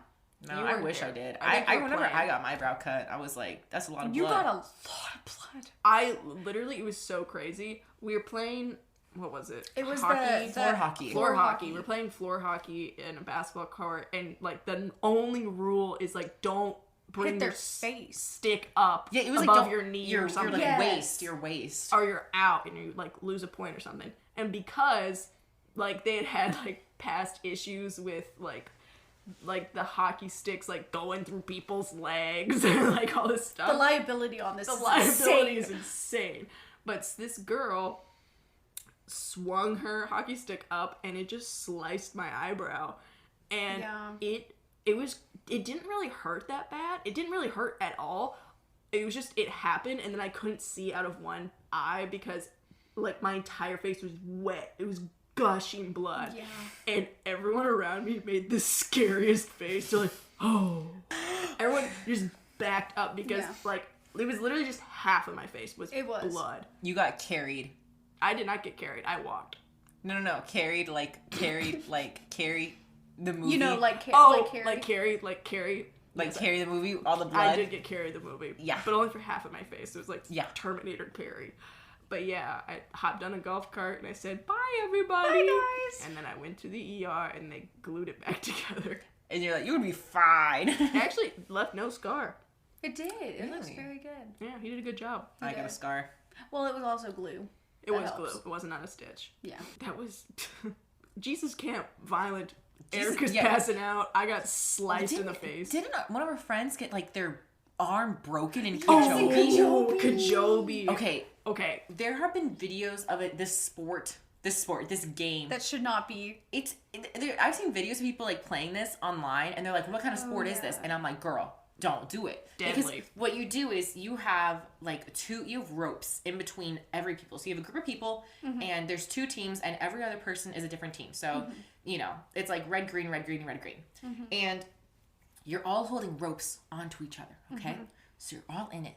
No, You I weren't wish there. I did. I think I you were remember playing. I got my brow cut. I was like, that's a lot of blood. You got a lot of blood. I literally, it was so crazy. We were playing, what was it? It was hockey. the Floor hockey. Floor hockey. We're playing floor hockey in a basketball court, and like the only rule is like don't bring Hit their your face. stick up Yeah, it was above like your knee your, or something, Your, like, Yes. your waist. or you're out and you like lose a point or something. And because like they had like past issues with like the hockey sticks like going through people's legs and like all this stuff. The liability on this The is liability insane. is insane. But this girl swung her hockey stick up and it just sliced my eyebrow. And Yeah. it didn't really hurt that bad. It didn't really hurt at all. It was just, it happened and then I couldn't see out of one eye because like my entire face was wet. It was gushing blood. Yeah. And everyone around me made the scariest face. They're like, oh. Everyone just backed up because Yeah. like it was literally just half of my face was blood. You got carried. I did not get carried. I walked. No. Carried like carry the movie. You know, like Carrie. Like Carrie the movie, all the blood. I did get Carrie the movie. Yeah. But only for half of my face. It was like Yeah. Terminator Carrie. But yeah, I hopped on a golf cart and I said, bye everybody. Bye, guys. And then I went to the ER and they glued it back together. And you're like, you would be fine. It actually left no scar. It did. It looks Really? very good. Yeah, he did a good job. I got a did. scar. Well, it was also glue. It That was helps. glue. It wasn't on a stitch. Yeah. That was Jesus camp violent. Jesus- Erica's yeah. passing out. I got sliced in the face. Didn't one of our friends get like their arm broken in Oh, Kajobi? Kajobi. Okay, there have been videos of it. This game. That should not be. I've seen videos of people like playing this online, and they're like, "What kind of sport is this?" yeah. And I'm like, "Girl, don't do it." Deadly. Because what you do is you have you have ropes in between every people. So you have a group of people, and there's two teams, and every other person is a different team. So you know it's like red, green, red, green, red, green, and you're all holding ropes onto each other. Okay, so you're all in it.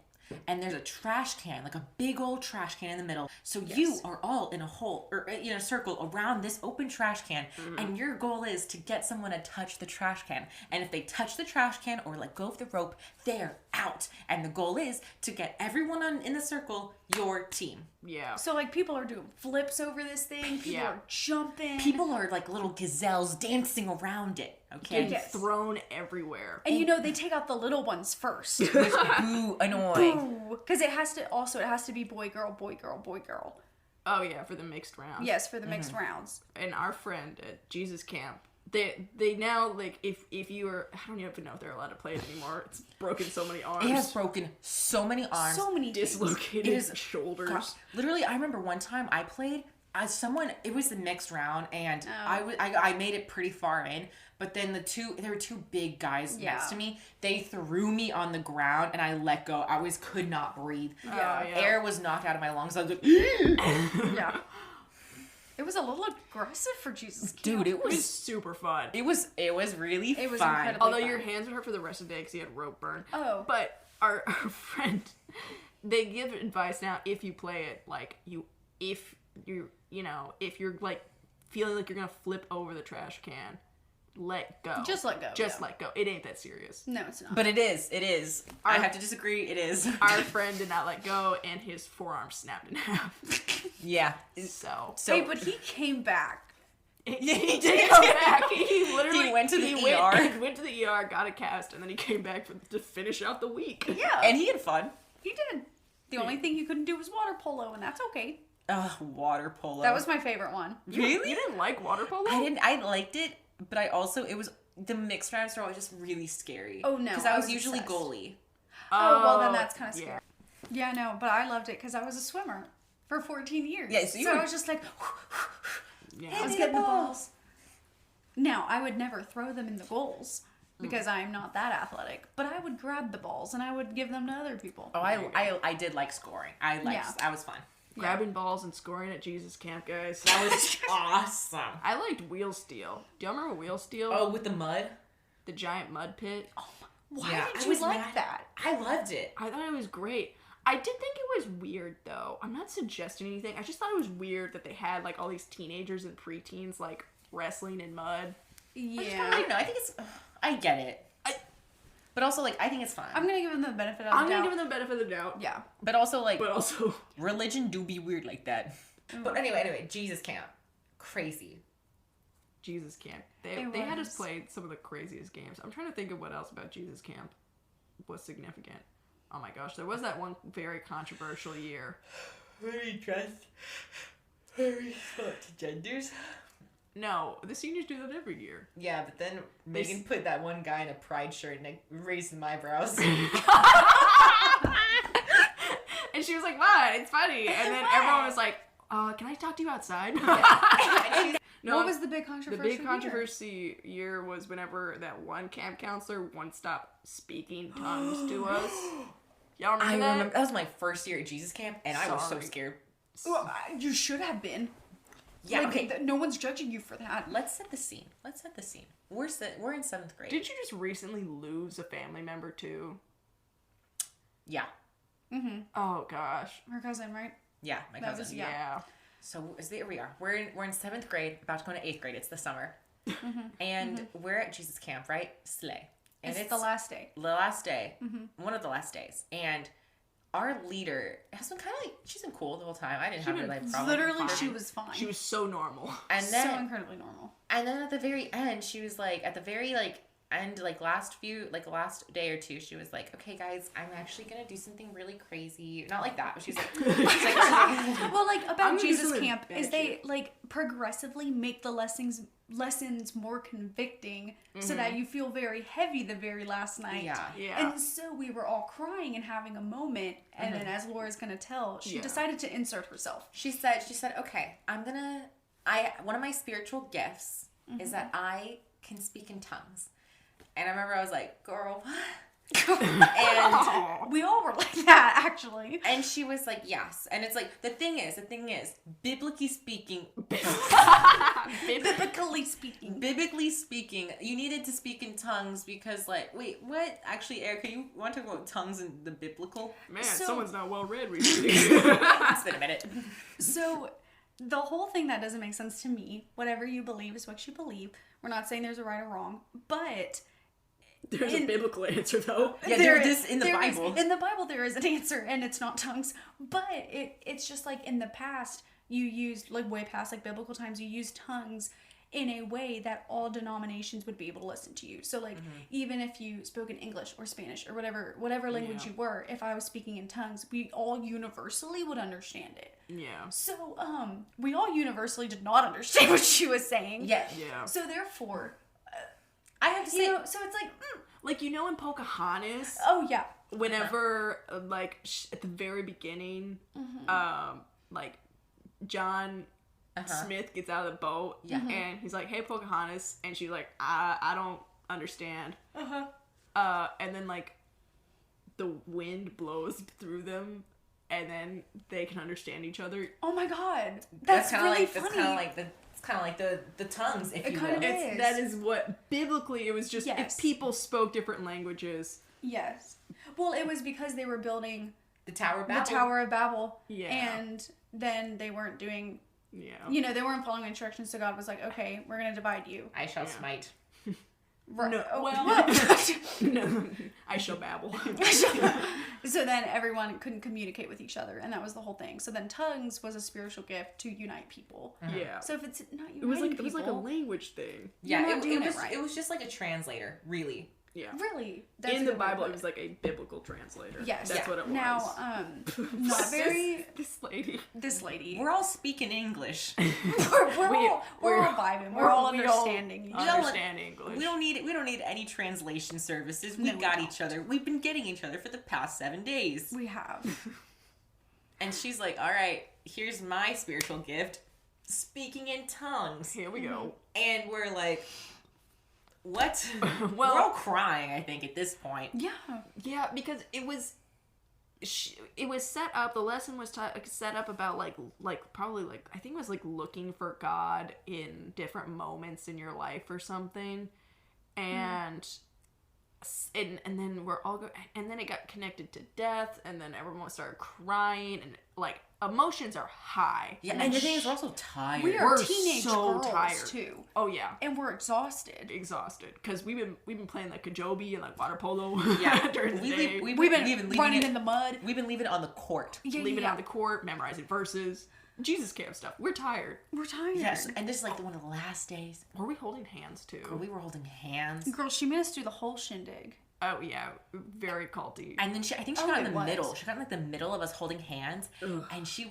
And there's a trash can, like a big old trash can in the middle. So you are all in a hole or in a circle around this open trash can. And your goal is to get someone to touch the trash can. And if they touch the trash can or let go of the rope, they're out. And the goal is to get everyone in the circle your team. Yeah. So, like, people are doing flips over this thing. People Yeah. are jumping. People are like little gazelles dancing around it. Okay? Getting Yes. thrown everywhere. And you know, they take out the little ones first. Boo, annoying. Because it has to be boy, girl, boy, girl, boy, girl. Oh yeah, for the mixed rounds. Yes, for the mixed rounds. And our friend at Jesus camp, they now like if you are, I don't even know if they're allowed to play it anymore. It's broken so many arms. It has broken so many arms. So many things. dislocated It is- shoulders. Gosh, literally, I remember one time I played as someone. It was the mixed round, and I made it pretty far in. But then there were two big guys next to me. They threw me on the ground, and I let go. I could not breathe. Yeah. Air was knocked out of my lungs. I was like, Yeah. It was a little aggressive for Jesus camp. dude, it It was was super fun. really It was fun. incredible. Although fun. your hands would hurt for the rest of the day because he had rope burn. Oh. But our friend, they give advice now if you play it, like if you're like feeling like you're gonna flip over the trash can, let go. Just let go. Just yeah. let go. It ain't that serious. No, it's not. But it is. I have to disagree. It is. Our friend did not let go, and his forearm snapped in half. Yeah. So So hey, but he came back. He did come back. He literally He went to the ER. He went to the ER, got a cast, and then he came back to finish out the week. Yeah. And he had fun. He did. The only thing he couldn't do was water polo, and that's okay. Water polo. That was my favorite one. Really? You didn't like water polo? I liked it, but it was the mixed rounds were always just really scary. Oh, no, because I I was was usually obsessed. goalie. Oh, well, then that's kind of yeah. scary. Yeah, no, but I loved it because I was a swimmer for 14 years. Yeah, so you I were- was just like, Yeah. I was getting the balls. Now, I would never throw them in the goals because I'm not that athletic, but I would grab the balls and I would give them to other people. Oh, I did like scoring. That was fun. Grabbing balls and scoring at Jesus Camp, guys. That was awesome. I liked wheel steel. Do y'all remember wheel steel? Oh, with the mud? The giant mud pit. Why Yeah, did I you was like mad. that? I loved it. I thought it was great. I did think it was weird, though. I'm not suggesting anything. I just thought it was weird that they had, like, all these teenagers and preteens, like, wrestling in mud. Yeah. I don't know. I think it's... I get it. But also, like, I think it's fun. I'm going to give them the benefit of the I'm doubt. gonna give them the benefit of the doubt. Yeah. But also, like, But also... religion do be weird like that. But anyway, Jesus Camp. Crazy. Jesus Camp. It They had was. us play some of the craziest games. I'm trying to think of what else about Jesus Camp was significant. Oh my gosh, there was that one very controversial year. Very dressed. Very to genders. No, the seniors do that every year. Yeah, but then Megan put that one guy in a pride shirt and it raised my eyebrows. And she was like, "What? It's funny." And then everyone was like, "Can I talk to you outside?" No, What was the big controversy? the big controversy year was whenever that one camp counselor wouldn't stop speaking tongues to us. Y'all remember I that? remember that was my first year at Jesus Camp, and I was so Sorry. scared. Well, you should have been. Yeah, Like, okay. no one's judging you for that. Let's set the scene. We're in 7th grade. Did you just recently lose a family member too? Yeah, Mm-hmm. Oh gosh. Her cousin, right? yeah, my That cousin. was- Yeah. Yeah. So there we are. We're in 7th grade, about to go into 8th grade. It's the summer, and we're at Jesus Camp, right? Slay. And It's the last day. the last day, one of the last days, and our leader has been kind of like, she's been cool the whole time. I didn't have really like problem. Literally, Fine. she was fine. She was so normal. and so then incredibly normal. and then at the very end, she was like, at the very like end, like last day or two, she was like, okay guys, I'm actually gonna do something really crazy. Not like that, but she's like, Well, like I'm about gonna do Jesus something Camp is bad they shit. like progressively make the lessons more convicting so that you feel very heavy the very last night. Yeah. Yeah. And so we were all crying and having a moment, and then as Laura's gonna tell, she Yeah. decided to insert herself. she said, okay, one of my spiritual gifts is that I can speak in tongues. And I remember I was like, girl, what? and We all were like that, actually. and she was like, yes. And it's like, the thing is, biblically speaking, Biblically speaking. you needed to speak in tongues because, like, wait, what? Actually, Erica, you want to talk about tongues in the biblical? Man, So- someone's not well read recently. It's been a minute. So the whole thing that doesn't make sense to me, whatever you believe is what you believe. We're not saying there's a right or wrong, but There's a biblical answer though. Yeah, there this in the there is- Bible. in the Bible, there is an answer, and it's not tongues. But it's just like in the past, you used, like way past like biblical times, you used tongues in a way that all denominations would be able to listen to you. So like even if you spoke in English or Spanish or whatever language Yeah. you were, if I was speaking in tongues, we all universally would understand it. Yeah. So we all universally did not understand what she was saying. Yeah. Yeah. So therefore, I have to say, you know, so it's like, Like, you know in Pocahontas, oh yeah, whenever, like, at the very beginning, like, John Smith gets out of the boat, and he's like, hey, Pocahontas, and she's like, I don't understand. And then, like, the wind blows through them, and then they can understand each other. oh my god, that's kind of really like funny. it's kind of like the tongues, if It you kind will. of is. That is what, biblically, it was just, Yes. if people spoke different languages. Yes. Well, it was because they were building The Tower of the Babel. Tower of Babel, Yeah. and then they weren't doing, Yeah. you know, they weren't following instructions. So God was like, okay, we're gonna divide you. I shall Yeah. smite. Right. No, Oh, well, whoa. no, I shall babble. So then everyone couldn't communicate with each other, and that was the whole thing. So then tongues was a spiritual gift to unite people. Yeah. So if it's not uniting It was like a people, language thing. Yeah, You're not doing it was right. it was just like a translator, really. Yeah. really, that's In a the good way to Bible, put it was like a biblical translator. Yes. That's what it was. Now, not very. This lady. This lady. We're all speaking English. We're all vibing. We're all we understanding. Understand English. We don't need any translation services. We No, we got don't. each other. We've been getting each other for the past 7 days. We have. And she's like, all right, here's my spiritual gift, speaking in tongues. Here we go. And we're like, what? Well- we're all crying, I think, at this point. Yeah. Yeah, because it was set up. The lesson was set up about like probably like I think it was like looking for God in different moments in your life or something, and then we're all and then it got connected to death, and then everyone started crying, and like emotions are high. Yeah, and and the then thing is, we're also tired. We are We're teenage so girls tired. too, Oh yeah. and we're exhausted. Exhausted because we've been playing like Kajobi and like water polo. Yeah, during the day. We've been leaving running it, in the mud. We've been leaving it on the court. Yeah, leaving yeah. out the court, memorizing verses, Jesus camp stuff. We're tired. We're tired. Yes, and this is like one of the last days. Were we holding hands too? Girl, we were holding hands. Girl, she made us do the whole shindig. Oh yeah, very culty. And then I think she Oh, got in it the was. middle. She got in like the middle of us holding hands, Ugh. and she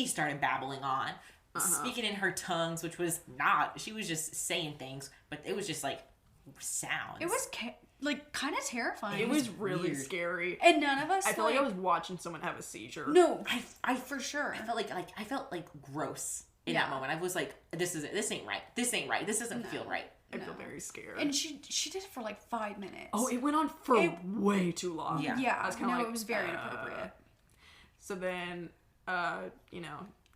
started babbling on, speaking in her tongues, which was not. She was just saying things, but it was just like sounds. It was like kind of terrifying. It was really weird. scary. and none of us. I felt like I was watching someone have a seizure. No, I for sure. I felt like gross in Yeah. that moment. I was like, this ain't right. This ain't right. This doesn't feel right. I feel very scared. And she did it for like 5 minutes. oh, it went on for way too long. Yeah. yeah. I was kinda No, like, it was very inappropriate. So then,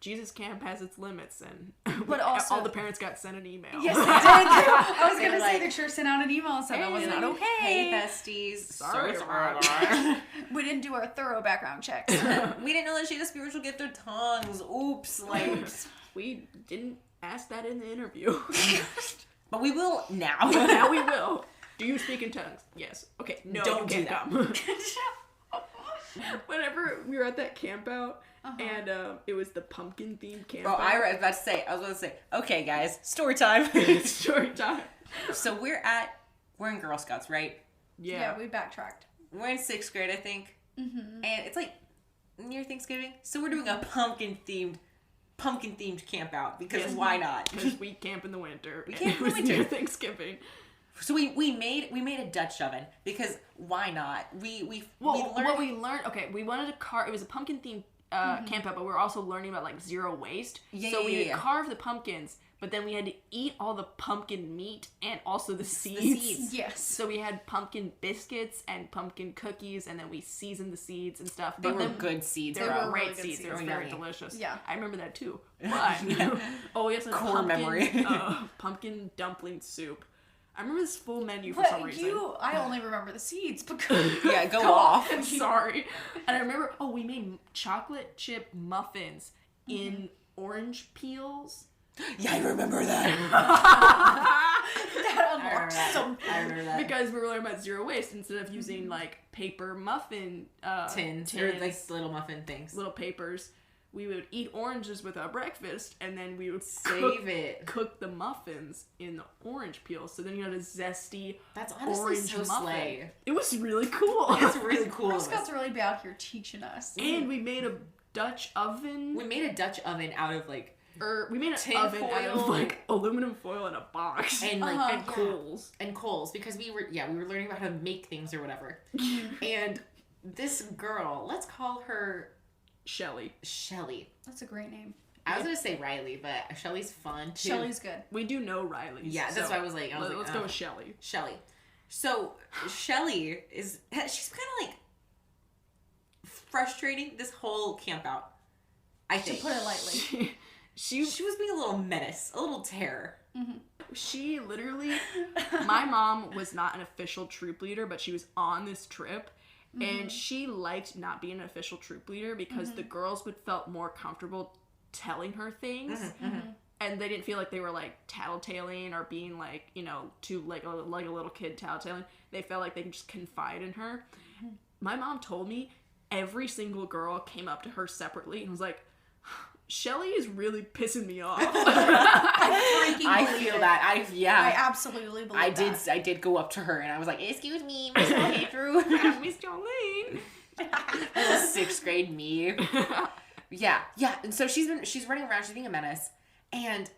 Jesus camp has its limits, and But also- all the parents got sent an email. Yes, they did. I was They gonna were say like, the church sent out an email and said that was not okay. Hey, besties. Sorry So about sorry. We didn't do our thorough background checks. We didn't know that she had a spiritual gift of tongues. Oops. Like, We didn't ask that in the interview. but we will now. Now we will. Do you speak in tongues? Yes. Okay. No, Don't you do can't that. come. Whenever we were at that camp out, and it was the pumpkin themed camp Oh, out. I was about to say, okay, guys, story time. Story time. So we're in Girl Scouts, right? Yeah, we backtracked. We're in 6th grade, I think. Mm-hmm. And it's like near Thanksgiving. So we're doing a pumpkin themed camp out because Yes. why not? Because we camp in the winter. We camp in the it was near winter. Thanksgiving. So we made a Dutch oven because why not? We learned. Okay, we wanted to carve. It was a pumpkin themed camp out, but we were also learning about like zero waste. Yeah, so we yeah, would yeah. carve the pumpkins, but then we had to eat all the pumpkin meat and also the seeds. seeds. Yes. So we had pumpkin biscuits and pumpkin cookies, and then we seasoned the seeds and stuff. They But were then good seeds, they bro. were really great good seeds. seeds. They were Oh, very yummy. delicious. Yeah. I remember that too. But oh yes, Core pumpkin, memory. pumpkin dumpling soup. I remember this full menu for But some reason. I only remember the seeds because Yeah, go off. I'm sorry. And I remember, we made chocolate chip muffins in orange peels. Yeah, I remember that. that unlocked some. I remember that. Because we were learning about zero waste instead of using like paper muffin Tins or like little muffin things. little papers. We would eat oranges with our breakfast, and then we would Save it. cook the muffins in the orange peel. So then you had a zesty That's honestly orange so muffin. slay. It was really cool. It's really cool. Girl of us. Scouts really be out here teaching us. And we made a Dutch oven. We made a Dutch oven out of like Or we made an tin oven out of foil. like aluminum foil in a box and like Uh-huh. and coals. and coals because we were learning about how to make things or whatever. And this girl, let's call her Shelly. Shelly. That's a great name. I was gonna say Riley, but Shelly's fun too. Shelly's good. We do know Riley. Yeah, that's why I was like, let's go with Shelly. Shelly. So Shelly she's kind of like frustrating this whole camp out. I To think put it lightly. She she was being a little menace, a little terror. she literally my mom was not an official troop leader, but she was on this trip. And she liked not being an official troop leader because the girls would felt more comfortable telling her things. and they didn't feel like they were like tattletaling or being like, you know, too like a little kid tattletaling. They felt like they could just confide in her. My mom told me every single girl came up to her separately and was like, Shelly is really pissing me off. I feel that. I absolutely believe that. I did go up to her and I was like, excuse me, Miss Andrew. Miss Jolene. Little 6th grade me. Yeah. And so she's running around, she's being a menace, and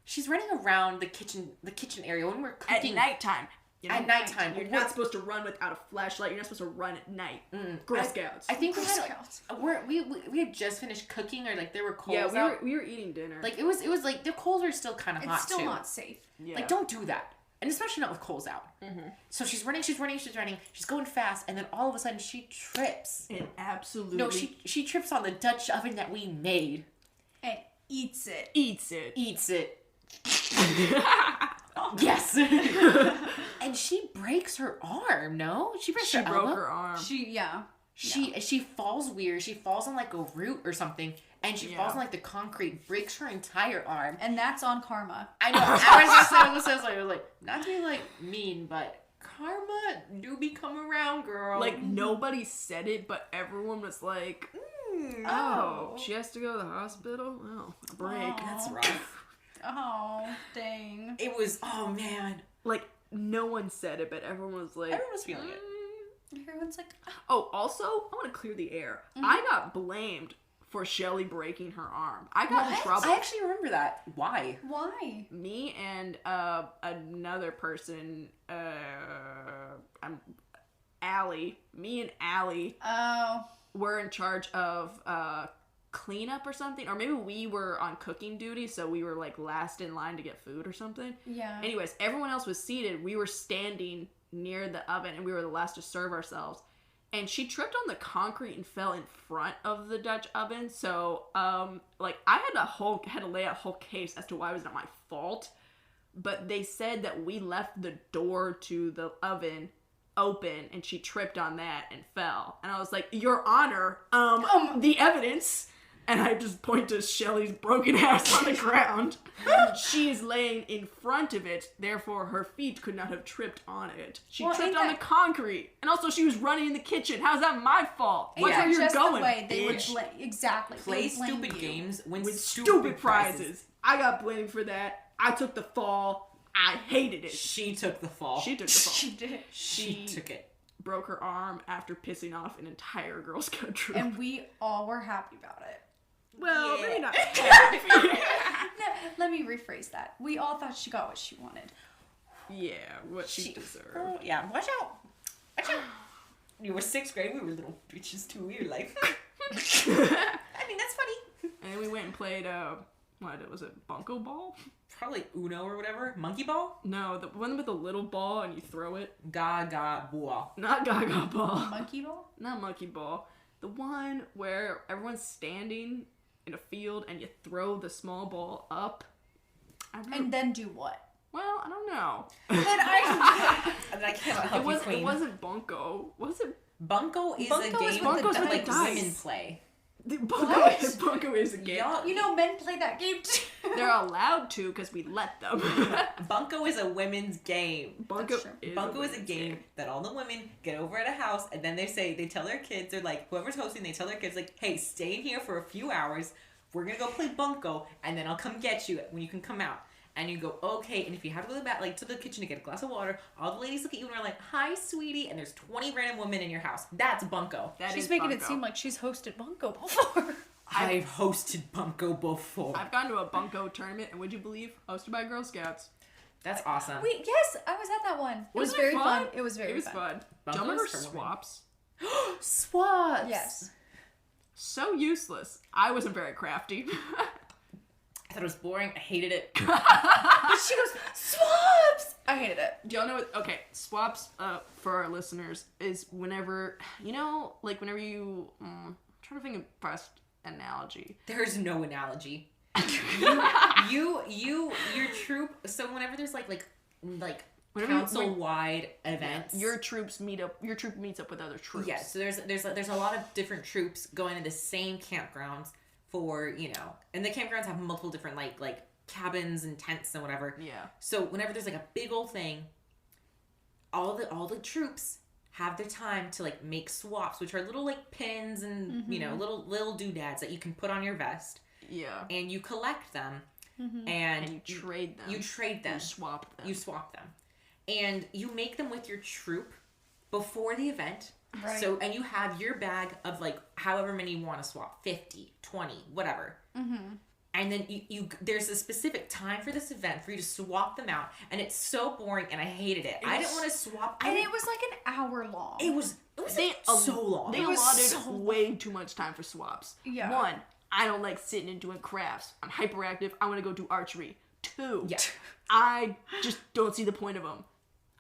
she's running around the kitchen area when we're cooking. At nighttime. You know, at nighttime. You're not supposed to run without a flashlight. You're not supposed to run at night. Girl Scouts. I think we had just finished cooking, or like there were coals out. We were eating dinner. Like it was like the coals are still kind of hot too. It's still not safe. Yeah. Like don't do that. And especially not with coals out. So she's running. She's going fast, and then all of a sudden she trips. And absolutely. No, she trips on the Dutch oven that we made. And eats it. Eats it. Yes. And she breaks her arm. No, she broke her arm. She falls weird. She falls on like a root or something, and she falls on like the concrete, breaks her entire arm. And that's on karma. I know. I was like, not to be like mean, but karma do be come around, girl. Like nobody said it, but everyone was like, "Oh, she has to go to the hospital. Oh, a break. That's rough." Oh, dang. It was. Oh man. Like no one said it, but everyone was like, everyone was feeling it. Everyone's like, oh, also, I want to clear the air. I got blamed for Shelly breaking her arm. I got in trouble. I actually remember that. Why? Me and another person, Allie. Me and Allie were in charge of cleanup or something. Or maybe we were on cooking duty, so we were like last in line to get food or something. Yeah. Anyways, everyone else was seated. We were standing near the oven, and we were the last to serve ourselves. And she tripped on the concrete and fell in front of the Dutch oven. So, like, I had to lay out a whole case as to why it was not my fault. But they said that we left the door to the oven open, and she tripped on that and fell. And I was like, Your Honor, the evidence. And I just point to Shelly's broken ass on the ground. She is laying in front of it, therefore her feet could not have tripped on it. She tripped on the concrete. And also she was running in the kitchen. How's that my fault? What's where you're going, the way they bitch? Would exactly. Play stupid games, win with stupid prizes. I got blamed for that. I took the fall. I hated it. She took the fall. She took the fall. She did. She took it. Broke her arm after pissing off an entire Girl Scout troop. And we all were happy about it. Well, maybe not. Let me rephrase that. We all thought she got what she wanted. Yeah, what she deserved. Oh, yeah, watch out. You were 6th grade. We were little bitches too. We were like, I mean, that's funny. And then we went and played, what was it, Bunko Ball? Probably Uno or whatever. Monkey Ball? No, the one with the little ball and you throw it. Gaga Ball. Not Gaga Ball. Monkey Ball? Not Monkey Ball. The one where everyone's standing in a field and you throw the small ball up. And then do what? Well, I don't know. I cannot help you, Queen. It wasn't Bunko. Was it? Bunko is a game that like women play. Bunko is a game. You know, men play that game too. They're allowed to because we let them. Bunko is a women's game. Bunko is a game that all the women get over at a house, and then they tell their kids, they're like, whoever's hosting, they tell their kids, like, hey, stay in here for a few hours. We're going to go play Bunko, and then I'll come get you when you can come out. And you go, okay, and if you have to go to the kitchen to get a glass of water, all the ladies look at you and are like, hi, sweetie, and there's 20 random women in your house. That's Bunko. She's making it seem like she's hosted Bunko before. I've hosted Bunko before. I've gone to a Bunko tournament, and would you believe, hosted by Girl Scouts. That's awesome. Wait, yes, I was at that one. It was very fun. It was very fun. Do you remember Swaps? Swaps! Yes. So useless. I wasn't very crafty. I thought it was boring. I hated it. But she goes, Swaps! I hated it. Do y'all know what? Okay, Swaps, for our listeners, is whenever, whenever you, I'm trying to think of the best analogy. There's no analogy. Your troop, so whenever there's like council-wide events, your troop meets up with other troops. Yeah, so there's a lot of different troops going to the same campgrounds for, and the campgrounds have multiple different like cabins and tents and whatever. Yeah. So whenever there's like a big old thing, all the troops have their time to like make swaps, which are little like pins and little doodads that you can put on your vest. Yeah. And you collect them, and you trade them. You trade them. You swap them. You swap them, and you make them with your troop before the event. Right. So, and you have your bag of like however many you want to swap, 50, 20, whatever. And then you there's a specific time for this event for you to swap them out, and it's so boring, and I hated it. I didn't want to swap. And it was like an hour long. It was so long. They allotted way too much time for swaps. Yeah. 1, I don't like sitting and doing crafts. I'm hyperactive. I want to go do archery. 2, I just don't see the point of them.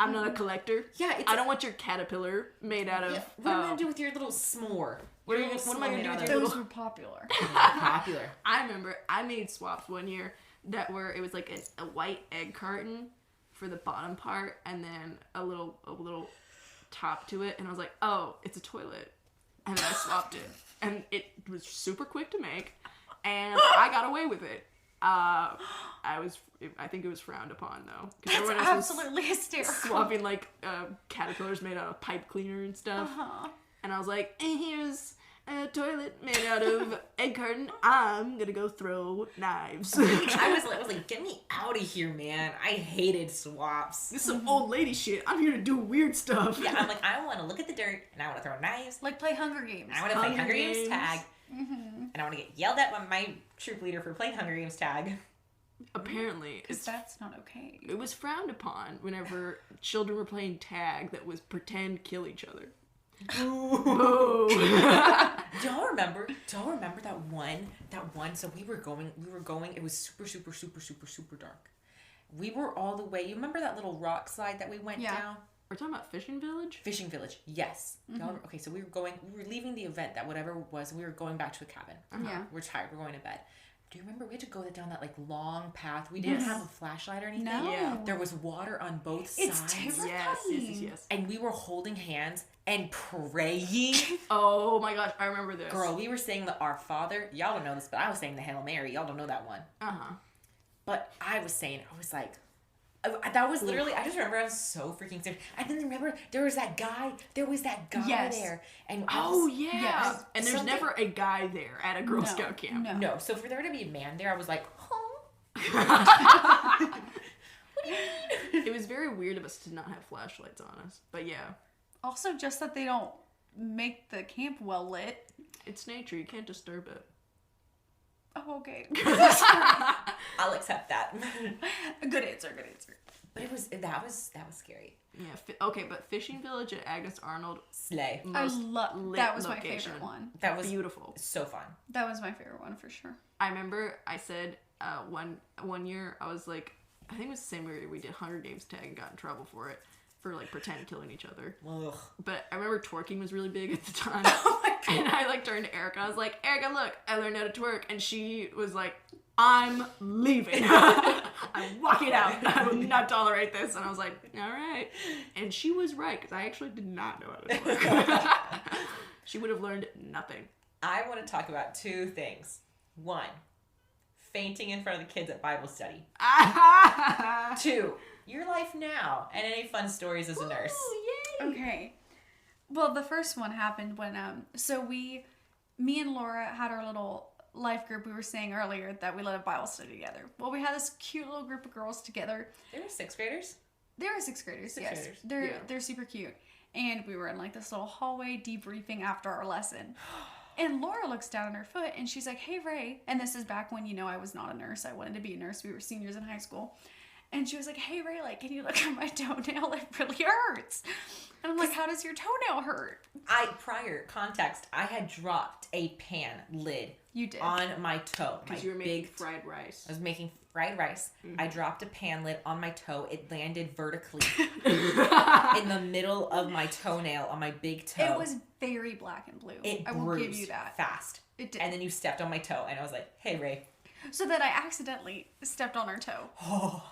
I'm not a collector. Yeah, I don't want your caterpillar made out of. What am I gonna do with your little s'more? What am I gonna do with your Those little? were popular. Popular. I remember I made swaps one year that were it was like a white egg carton for the bottom part and then a little top to it, and I was like, oh, it's a toilet, and then I swapped it, and it was super quick to make, and I got away with it. I think it was frowned upon though, because That's everyone else absolutely hysterical. was swapping like caterpillars made out of pipe cleaner and stuff, and I was like, here's a toilet made out of egg carton. I'm gonna go throw knives. I was like, get me out of here, man. I hated swaps. This is some old lady shit. I'm here to do weird stuff. Yeah, I'm like, I want to look at the dirt, and I want to throw knives. Like play Hunger Games. I want to play Hunger Hunger Games Games. tag. And I want to get yelled at by my troop leader for playing Hunger Games tag. Apparently, Because that's not okay. it was frowned upon whenever children were playing tag that was pretend kill each other. Ooh. Don't remember that one, so we were going, it was super dark. We were all the way, you remember that little rock slide that we went down? We're talking about Fishing Village? Fishing Village, yes. Okay, so we were leaving the event, that whatever it was, we were going back to the cabin. Yeah. We're tired, we're going to bed. Do you remember we had to go down that like long path? We didn't have a flashlight or anything. No. Yeah. There was water on both It's sides. terrifying. Yes. And we were holding hands and praying. Oh my gosh, I remember this. Girl, we were saying the Our Father. Y'all don't know this, but I was saying the Hail Mary. Y'all don't know that one. But I was like, that was literally, I just remember I was so freaking scared. I didn't remember, there was that guy Yes. there. And Yes. And there's never a guy there at a Girl Scout camp. No, so for there to be a man there, I was like, It was very weird of us to not have flashlights on us. But yeah. Also, just that they don't make the camp well lit. It's nature. You can't disturb it. Oh, okay. I'll accept that. Good answer. But that was scary. Yeah. Okay, but Fishing Village at Agnes Arnold. Slay. I love that. Was location. my favorite one. That was beautiful. So fun. That was my favorite one for sure. I remember I said one year I was like, I think it was the same year we did Hunger Games tag and got in trouble for it. For like pretend killing each other. Ugh. But I remember twerking was really big at the time. Oh my God. And I like turned to Erica. I was like, Erica, look, I learned how to twerk. And she was like, I'm leaving. I'm walking out. I will not tolerate this. And I was like, all right. And she was right, because I actually did not know how to twerk. She would have learned nothing. I want to talk about two things. One, fainting in front of the kids at Bible study. 2, your life now, and any fun stories as a nurse. Ooh, yay. Okay. Well, the first one happened when me and Laura had our little life group. We were saying earlier that we led a Bible study together. Well, we had this cute little group of girls together. They were 6th graders? They were 6th graders, yes. They're super cute. And we were in like this little hallway debriefing after our lesson. And Laura looks down at her foot and she's like, hey, Ray. And this is back when, I was not a nurse. I wanted to be a nurse. We were seniors in high school. And she was like, hey, Ray, like, can you look at my toenail? It really hurts. And I'm like, how does your toenail hurt? Prior context, I had dropped a pan lid. You did. On my toe. Because you were making fried rice. I was making fried rice. Mm-hmm. I dropped a pan lid on my toe. It landed vertically in the middle of my toenail on my big toe. It was very black and blue. I will give you that. Fast. It did. And then you stepped on my toe, and I was like, hey, Ray. So then I accidentally stepped on her toe. Oh.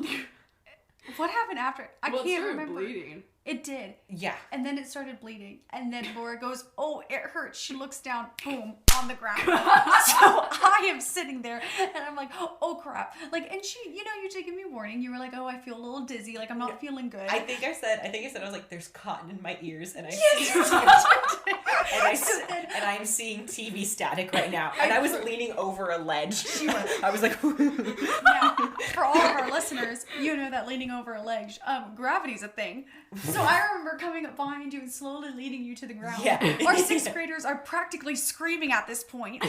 What happened after? I can't remember. Bleeding. It did. Yeah. And then it started bleeding. And then Laura goes, oh, it hurts. She looks down, boom, on the ground. So I am sitting there and I'm like, oh crap. Like, and she, you did give me warning. You were like, oh, I feel a little dizzy. Like, I'm not feeling good. I think I said, I was like, there's cotton in my ears and I'm seeing TV static right now. And I was leaning over a ledge. I was like, now, for all of our listeners, you know that leaning over a ledge, gravity's a thing. So I remember coming up behind you and slowly leading you to the ground. Yeah. Our 6th graders are practically screaming at this point.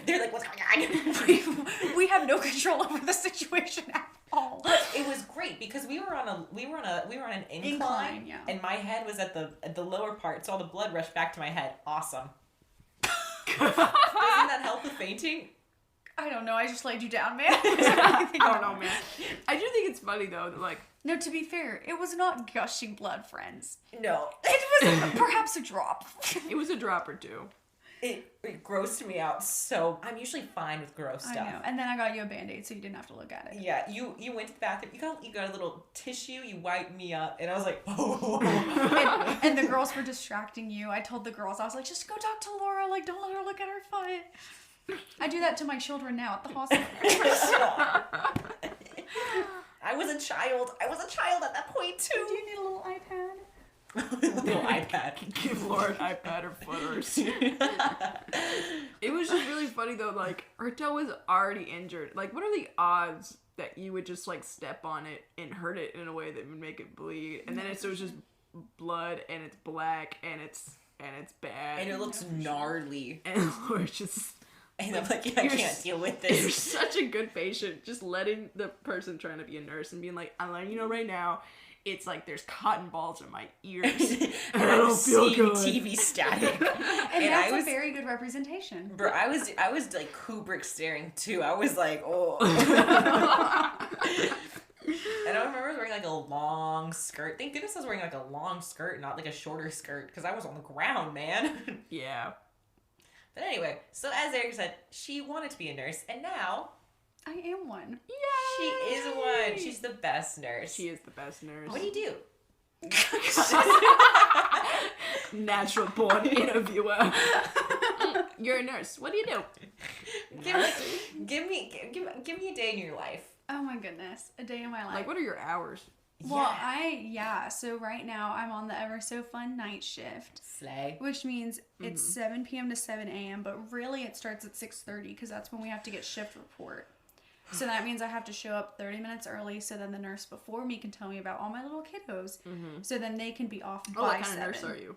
They're like, what's going on? We have no control over the situation at all. But it was great because we were on an incline, yeah. and my head was at the lower part, so all the blood rushed back to my head. Awesome. Doesn't that help with fainting? I don't know. I just laid you down, man. I don't know, man. I do think it's funny though that like. No, to be fair, it was not gushing blood, friends. No. It was perhaps a drop. It was a drop or two. It grossed me out. So I'm usually fine with gross stuff. I know. And then I got you a Band-Aid so you didn't have to look at it. Yeah, you went to the bathroom. You got a little tissue. You wiped me up, and I was like, oh. and the girls were distracting you. I told the girls, I was like, just go talk to Laura. Like, don't let her look at her foot. I do that to my children now at the hospital. I was a child at that point too. Do you need a little iPad? A little iPad. Give Laura an iPad or footers. It was just really funny though, like her toe was already injured. Like, what are the odds that you would just like step on it and hurt it in a way that would make it bleed? And then so it's just blood and it's black and it's bad. And it looks gnarly. And Laura's just and I'm like, I can't deal with this. You're such a good patient. Just letting the person trying to be a nurse and being like, I'm letting you know right now, it's like there's cotton balls in my ears. and I don't feel good. TV static. and that's a very good representation. Bro, I was like Kubrick staring too. I was like, oh. And I remember I was wearing like a long skirt. Thank goodness I was wearing like a long skirt, not like a shorter skirt, because I was on the ground, man. Yeah. But anyway, so as Erica said, she wanted to be a nurse, and now I am one. Yay! She is one. She's the best nurse. She is the best nurse. What do you do? Natural born interviewer. You're a nurse. What do you do? Give me a day in your life. Oh my goodness, a day in my life. Like, what are your hours? Well, so right now I'm on the ever so fun night shift. Slay. Which means it's 7 p.m. to 7 a.m., but really it starts at 6:30 because that's when we have to get shift report. So that means I have to show up 30 minutes early so then the nurse before me can tell me about all my little kiddos. Mm-hmm. So then they can be off by 7. What kind of nurse are you?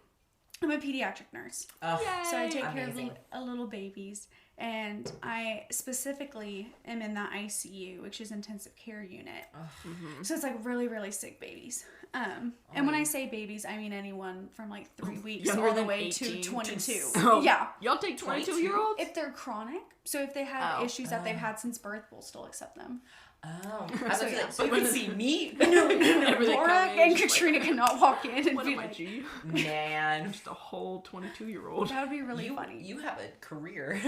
I'm a pediatric nurse. Oh, so I take care of little babies. And I specifically am in the ICU, which is intensive care unit. Mm-hmm. So it's like really, really sick babies. And when I say babies, I mean anyone from like 3 weeks all the way to 22. Yeah. Y'all take 22-year-olds? If they're chronic. So if they have issues that they've had since birth, we'll still accept them. Oh. I was like, so you can see me? No. Laura and Katrina cannot walk in and what be am I, like, G? Man. Just a whole 22-year-old. That would be really funny. You have a career.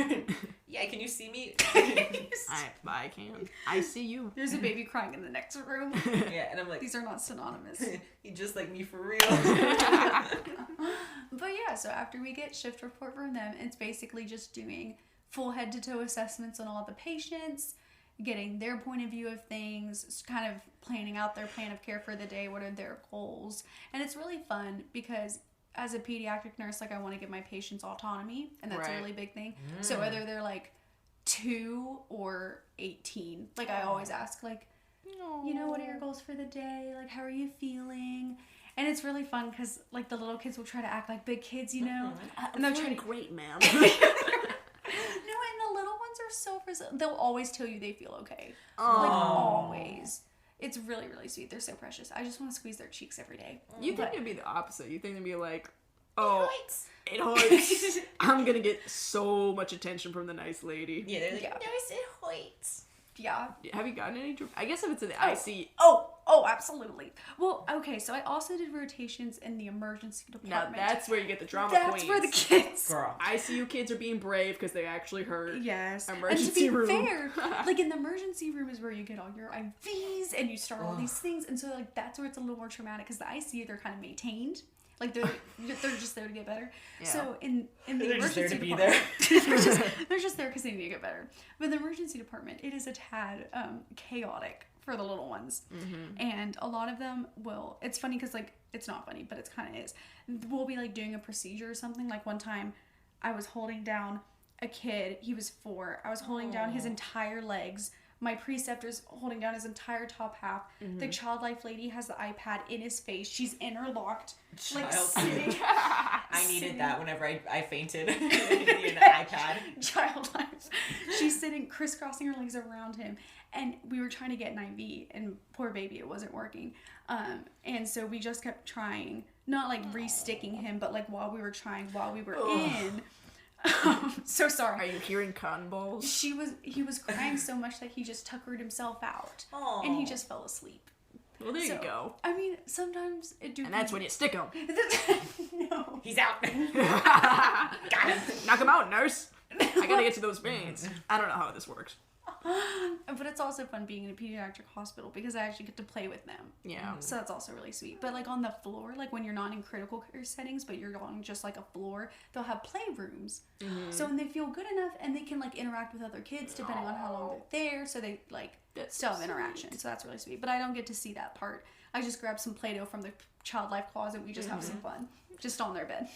Yeah, can you see me? I can. I see you. There's a baby crying in the next room. Yeah, and I'm like, these are not synonymous. You just like me for real. But yeah, so after we get shift report from them, it's basically just doing full head to toe assessments on all the patients, getting their point of view of things, kind of planning out their plan of care for the day, what are their goals. And it's really fun because as a pediatric nurse, like I want to give my patients autonomy, and that's a really big thing. So whether they're like 2 or 18, like I always ask, like, you know, what are your goals for the day? Like, how are you feeling? And it's really fun because like the little kids will try to act like big kids, you know? And they'll try to great, ma'am. No, and the little ones are so they'll always tell you they feel okay. Aww. Like always. It's really, really sweet. They're so precious. I just want to squeeze their cheeks every day. You think it'd be the opposite. You think it'd be like, oh, it hurts. I'm going to get so much attention from the nice lady. Yeah, they're like, no, it hurts. Yeah. Have you gotten any? I guess if it's in the IC. Oh, Oh, absolutely. Well, okay, so I also did rotations in the emergency Now department. that's where you get the drama That's queens. where the kids. Girl. ICU kids are being brave because they actually hurt. Yes. Emergency and to be room. fair, like in the emergency room is where you get all your IVs and you start all these things, and so like that's where it's a little more traumatic because the ICU they're kind of maintained. Like they're just there to get better. Yeah. So in the They're just emergency there to be department, there. they're just there because they need to get better. But the emergency department, it is a tad chaotic for the little ones, and a lot of them will. It's funny because like it's not funny, but it's kind of is. We'll be like doing a procedure or something. Like one time, I was holding down a kid. He was 4. I was holding down his entire legs. My preceptor's holding down his entire top half. The child life lady has the iPad in his face. She's interlocked, like sitting. I needed that whenever I fainted. I needed an iPad. Child life. She's sitting crisscrossing her legs around him, and we were trying to get an IV, and poor baby, it wasn't working. And so we just kept trying, not like re-sticking him, but like while we were in. So sorry. Are you hearing cotton balls? He was crying so much that he just tuckered himself out. Aww. And he just fell asleep. Well, there you go. I mean, sometimes it do. And that's when you stick them. No. He's out. Got him. Knock them out, nurse. I gotta get to those veins. I don't know how this works. But it's also fun being in a pediatric hospital because I actually get to play with them. Yeah. So that's also really sweet. But like on the floor, like when you're not in critical care settings, but you're on just like a floor, they'll have playrooms. So when they feel good enough and they can like interact with other kids depending on how long they're there, so they like still have interaction. So that's really sweet. But I don't get to see that part. I just grab some Play-Doh from the child life closet. We just have some fun, just on their bed.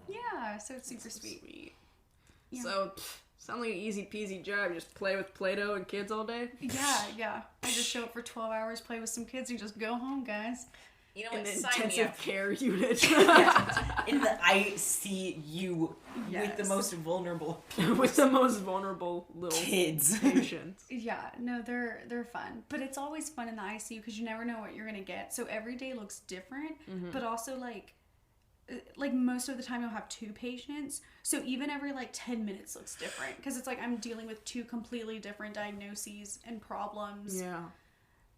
Yeah, so it's super sweet. Yeah. So, sounds like an easy peasy job. Just play with Play-Doh and kids all day. Yeah. I just show up for 12 hours, play with some kids, and just go home, guys. You know In what? the Sign me intensive up. care unit. In the ICU with the Yes. most vulnerable With the most vulnerable little kids. patients. Yeah, no, they're fun, but it's always fun in the ICU because you never know what you're gonna get. So every day looks different, but also like most of the time you'll have 2 patients, so even every like 10 minutes looks different because it's like I'm dealing with 2 completely different diagnoses and problems. Yeah.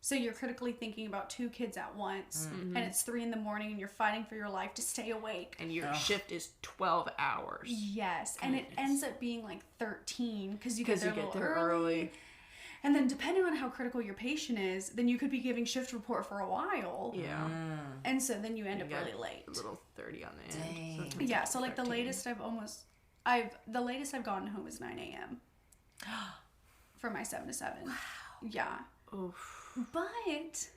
So you're critically thinking about 2 kids at once, and it's 3 a.m. and you're fighting for your life to stay awake. And your shift is 12 hours. Yes, and it ends up being like 13 because you get there a little there early. And then depending on how critical your patient is, then you could be giving shift report for a while. Yeah. And so then you end up got really late. A little 30 on the end. Dang. So it turns Yeah, out so like the 13. latest I've gotten home is 9 a.m. for my 7 to 7. Wow. Yeah. Oof. But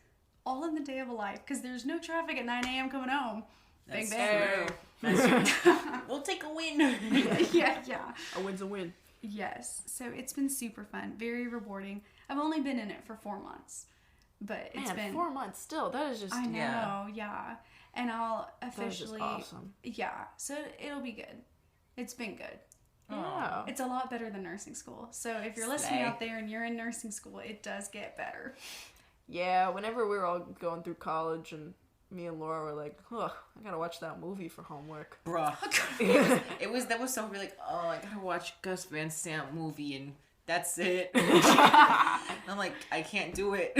all in the day of a life because there's no traffic at 9 a.m. coming home. That's Big bang. true. That's true. We'll take a win. Yeah. A win's a win. Yes. So it's been super fun, very rewarding. I've only been in it for 4 months, but it's Man, been 4 months still. That is just... I know, yeah. And I'll officially That is just awesome. Yeah. So it'll be good. It's been good. Yeah. It's a lot better than nursing school. So if you're listening out there and you're in nursing school, it does get better. Yeah, whenever we were all going through college and me and Laura were like, I gotta watch that movie for homework. Bruh. That was so really like, I gotta watch Gus Van Sant movie and that's it. I'm like, I can't do it.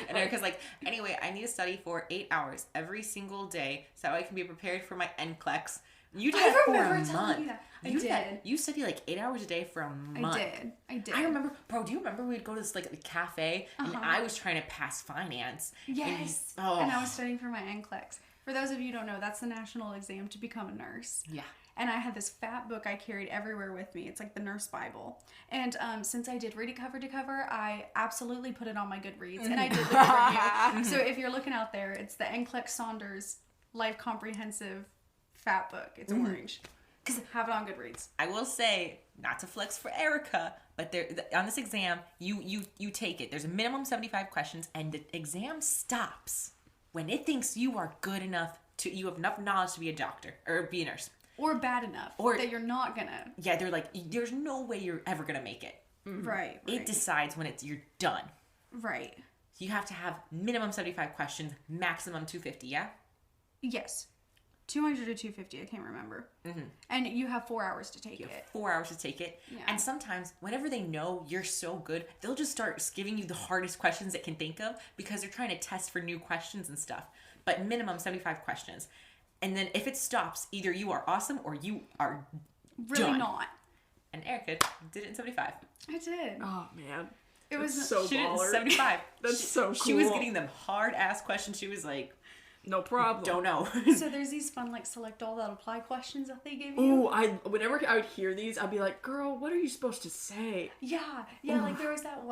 And Erica's like, anyway, I need to study for 8 hours every single day so I can be prepared for my NCLEX. You did that for a month. I did. You studied like 8 hours a day for a month. I did. I remember, bro. Do you remember we'd go to this like cafe and I was trying to pass finance? Yes. And I was studying for my NCLEX. For those of you who don't know, that's the national exam to become a nurse. Yeah. And I had this fat book I carried everywhere with me. It's like the Nurse Bible. And since I did read it cover to cover, I absolutely put it on my Goodreads. And I did the review. So if you're looking out there, it's the NCLEX Saunders Life Comprehensive Fat Book. It's orange. Have it on Goodreads. I will say, not to flex for Erica, but on this exam, you take it. There's a minimum 75 questions, and the exam stops when it thinks you are good enough you have enough knowledge to be a doctor or be a nurse. Or bad enough. That you're not gonna. Yeah, they're like, there's no way you're ever gonna make it. Right. It decides when you're done. Right. You have to have minimum 75 questions, maximum 250, yeah? Yes. 200 to 250, I can't remember. And you have 4 hours to take You it. have 4 hours to take it. Yeah. And sometimes, whenever they know you're so good, they'll just start giving you the hardest questions they can think of because they're trying to test for new questions and stuff. But minimum 75 questions. And then if it stops, either you are awesome or you are Really done. not. And Erica did it in 75. I did. Oh man, It was so She did it in baller. 75. That's so cool. She was getting them hard ass questions. She was like, No problem. don't know. So there's these fun like select all that apply questions that they give you. Ooh, whenever I would hear these, I'd be like, girl, what are you supposed to say? Yeah, like there was that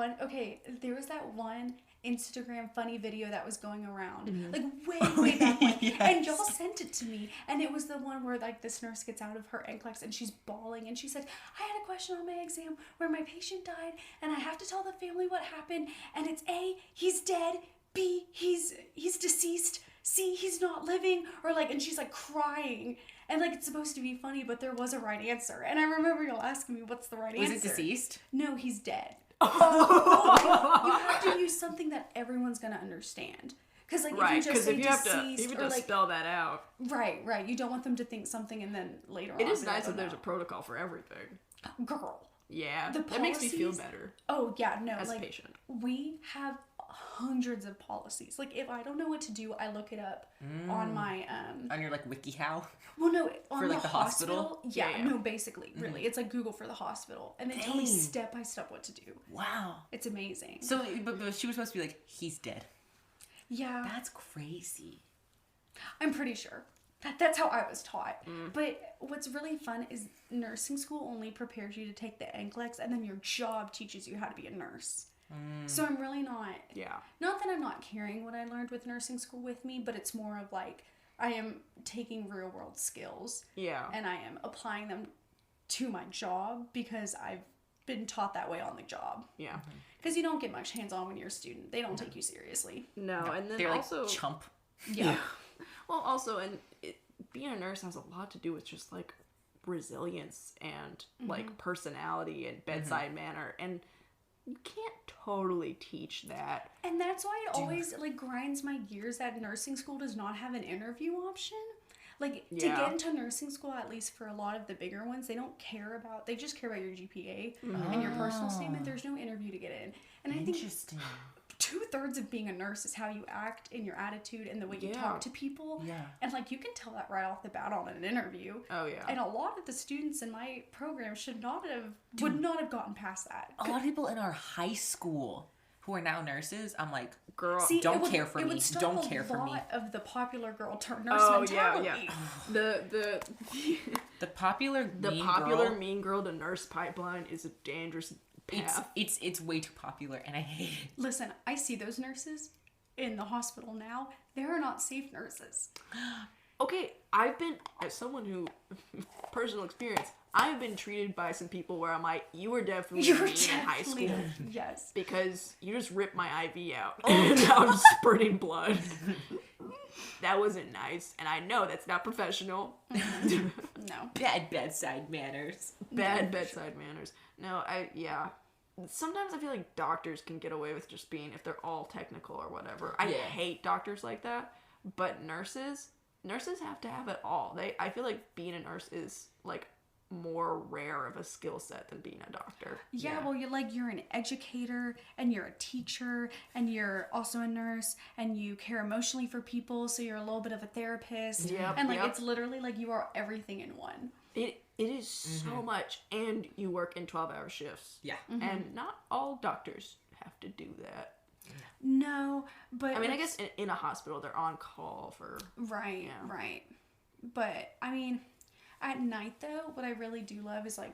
one Instagram funny video that was going around, like way back when, Yes. and y'all sent it to me, and it was the one where like this nurse gets out of her NCLEX and she's bawling, and she said, I had a question on my exam where my patient died, and I have to tell the family what happened, and it's A, he's dead, B, he's deceased, C, he's not living, or like, and she's like crying, and like it's supposed to be funny, but there was a right answer, and I remember y'all asking me, what's the right answer? Was it deceased? No, he's dead. You have to use something that everyone's gonna understand. Because like Right, if you just because say if you have to, deceased you or have to like spell that out. right, you don't want them to think something and then later on. It is be like, nice oh, that there's a no. protocol for everything. Girl. Yeah, The that makes me feel policies- better Oh yeah, no, as a like patient. we have hundreds of policies. Like if I don't know what to do, I look it up on my On your like WikiHow? well no on For, like, the the hospital? Yeah, Yeah. no, basically, really. It's like Google for the hospital. And they tell me Dang. step by step what to do. Wow. It's amazing. So, but she was supposed to be like, he's dead. Yeah. That's crazy. I'm pretty sure. That's how I was taught. But what's really fun is nursing school only prepares you to take the NCLEX, and then your job teaches you how to be a nurse. So I'm really not that I'm not carrying what I learned with nursing school with me, but it's more of like I am taking real world skills and I am applying them to my job because I've been taught that way on the job. Yeah. Because you don't get much hands-on when you're a student. They don't take you seriously. No, and then They're also like chump. Yeah. well, also, and being a nurse has a lot to do with just like resilience and like personality and bedside manner, and you can't totally teach that. And that's why it always like grinds my gears that nursing school does not have an interview option. Like to get into nursing school, at least for a lot of the bigger ones, they just care about your GPA and your personal statement. There's no interview to get in. And I think Interesting. 2/3 of being a nurse is how you act and your attitude and the way you talk to people. Yeah. And like you can tell that right off the bat on an interview. Oh yeah. And a lot of the students in my program would not have gotten past that. A lot of people in our high school who are now nurses, I'm like, Girl. See, don't it would- care for it me. would stop Don't care for me. a lot of the popular girl nurse oh mentality. yeah. The The popular popular girl, mean girl to nurse pipeline is a dangerous path. it's way too popular, and I hate it. Listen, I see those nurses in the hospital now. They are not safe nurses. Okay, I've been, as someone who, personal experience, I've been treated by some people where I'm like, you were definitely mean in high school. Yes. Because you just ripped my IV out and I'm spurting blood. That wasn't nice, and I know that's not professional. No. Bad bedside manners. Bad bedside manners. No, sometimes I feel like doctors can get away with just being, if they're all technical or whatever. I hate doctors like that, but nurses have to have it all. I feel like being a nurse is like more rare of a skill set than being a doctor. Yeah, well, you're an educator and you're a teacher and you're also a nurse and you care emotionally for people, so you're a little bit of a therapist. Yep, and like yep. it's literally like you are everything in one. It is so much, and you work in 12-hour shifts. Yeah. And not all doctors have to do that. No, but I mean, I guess in a hospital they're on call for right. But I mean, at night though, what I really do love is like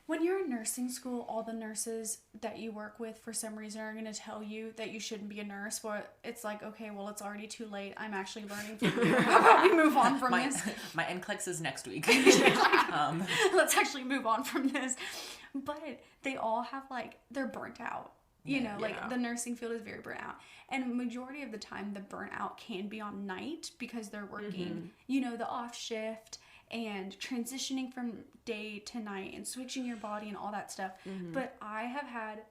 when you're in nursing school, all the nurses that you work with for some reason are going to tell you that you shouldn't be a nurse. But it's like, okay, well, it's already too late. I'm actually learning from you. How about we move on from this? My NCLEX is next week. Let's actually move on from this. But they all have like, they're burnt out. You know, like the nursing field is very burnt out. And majority of the time, the burnout can be on night because they're working, you know, the off shift and transitioning from day to night and switching your body and all that stuff. But I have had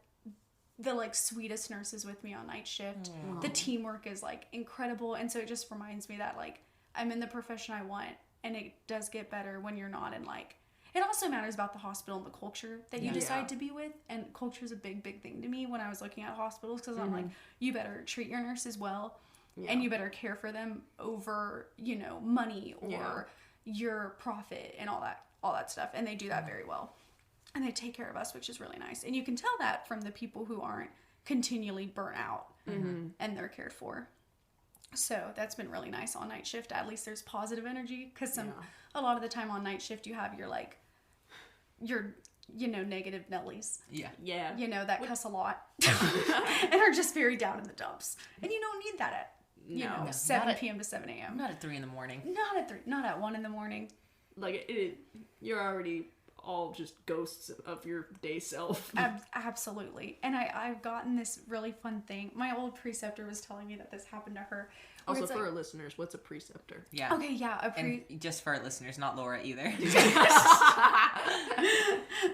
the like sweetest nurses with me on night shift. The teamwork is like incredible. And so it just reminds me that like I'm in the profession I want, and it does get better when you're not in like, it also matters about the hospital and the culture that you decide to be with, and culture is a big thing to me when I was looking at hospitals, because I'm like, you better treat your nurses well, and you better care for them over, you know, money or your profit and all that stuff, and they do that very well, and they take care of us, which is really nice, and you can tell that from the people who aren't continually burnt out and they're cared for. So that's been really nice on night shift. At least there's positive energy, because a lot of the time on night shift you have your you know, negative Nellies. Yeah. You know, that cuss a lot and are just very down in the dumps. And you don't need that at, you know, 7 p.m. to 7 a.m. Not at 3 in the morning. Not at 3, not at 1 in the morning. Like, you're already all just ghosts of your day self. Absolutely. And I've gotten this really fun thing. My old preceptor was telling me that this happened to her. Also, for our listeners, what's a preceptor? Yeah. Okay, yeah. And just for our listeners, not Laura either.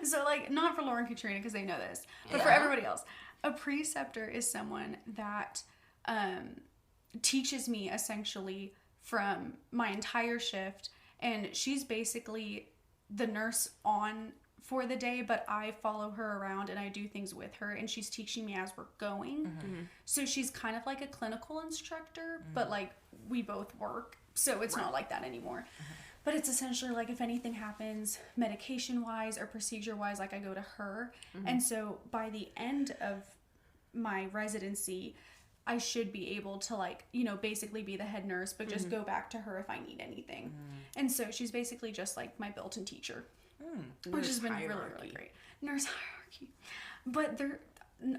So, like, not for Laura and Katrina, because they know this, but for everybody else. A preceptor is someone that teaches me, essentially, from my entire shift, and she's basically the nurse on for the day, but I follow her around and I do things with her, and she's teaching me as we're going. So she's kind of like a clinical instructor, but like we both work, so it's not like that anymore. But it's essentially like if anything happens medication wise or procedure wise, like I go to her. And so by the end of my residency, I should be able to, like, you know, basically be the head nurse, but just go back to her if I need anything. And so she's basically just like my built-in teacher, which has been really great. Nurse hierarchy. But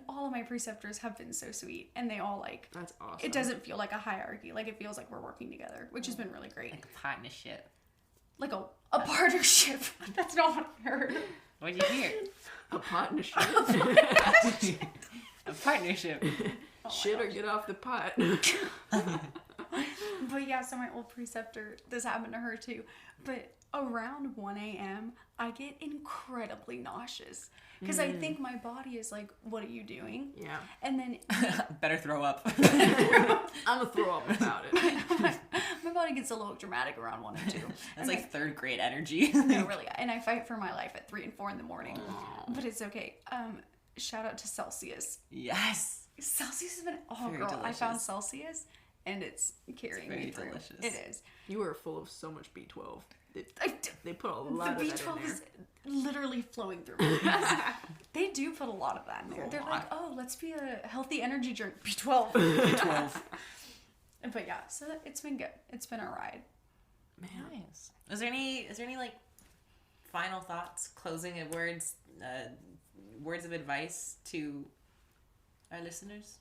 all of my preceptors have been so sweet, and they all, like, that's awesome. It doesn't feel like a hierarchy. Like, it feels like we're working together, which has been really great. Like a partnership. Like a partnership. That's not what I heard. What did you hear? A partnership. A partnership. Shit or get off the pot. But yeah, so my old preceptor, this happened to her too. But around 1 a.m., I get incredibly nauseous. Because I think my body is like, what are you doing? Yeah. And then... Better throw up. I'm going to throw up about it. My body gets a little dramatic around 1 and 2. That's like third grade energy. No, really. And I fight for my life at 3 and 4 in the morning. But it's okay. Shout out to Celsius. Yes. Celsius has been... Oh, very girl. delicious. I found Celsius, and it's carrying me through. Delicious. It is. You were full of so much B12. They put a lot of that in there. The B12 is literally flowing through me. They do put a lot of that in there. They're like, oh, let's be a healthy energy drink. B12. B12. But yeah, so it's been good. It's been a ride. Man. Nice. Is there any like final thoughts, closing words, words of advice to our listeners?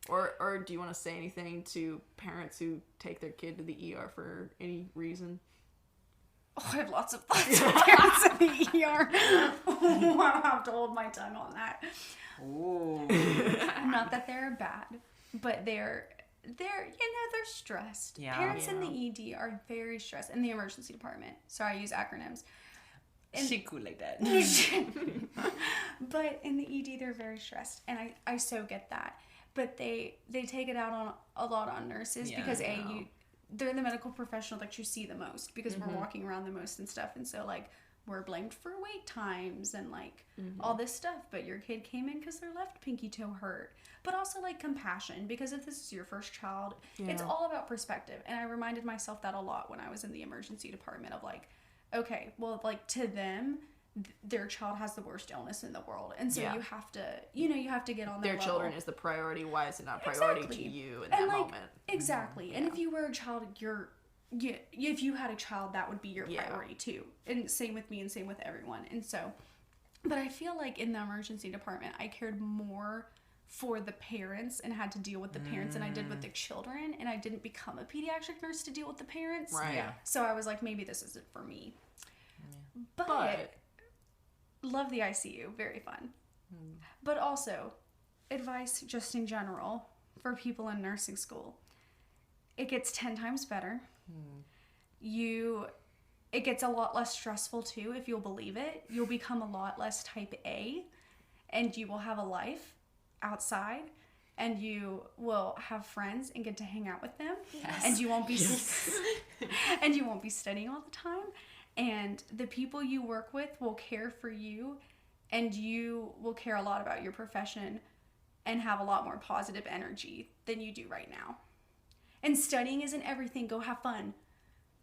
Or do you want to say anything to parents who take their kid to the ER for any reason? Oh, I have lots of thoughts for parents in the ER. Oh, I'll have to hold my tongue on that. Ooh. Not that they're bad, but they're stressed. Yeah. Parents in the ED are very stressed. In the emergency department. Sorry, I use acronyms. She cool like that. But in the ED, they're very stressed, and I so get that. But they take it out on a lot on nurses because they're the medical professional that you see the most, because we're walking around the most and stuff, and so like we're blamed for wait times and like all this stuff. But your kid came in because their left pinky toe hurt. But also like compassion, because if this is your first child, it's all about perspective. And I reminded myself that a lot when I was in the emergency department of like, okay, well, like to them, their child has the worst illness in the world, and so you have to, you have to get on their level. Children is the priority. Why is it not priority to you in that moment? Exactly. And if you were a child, if you had a child, that would be your priority too. And same with me, and same with everyone. And so, but I feel like in the emergency department, I cared more for the parents and had to deal with the parents than I did with the children, and I didn't become a pediatric nurse to deal with the parents. Right. Yeah. So I was like, maybe this isn't for me. But love the ICU, very fun. But also, advice just in general for people in nursing school. It gets 10 times better. It gets a lot less stressful too, if you'll believe it. You'll become a lot less type A, and you will have a life outside, and you will have friends and get to hang out with them. Yes. And you won't be and you won't be studying all the time. And the people you work with will care for you, and you will care a lot about your profession and have a lot more positive energy than you do right now. And studying isn't everything. Go have fun.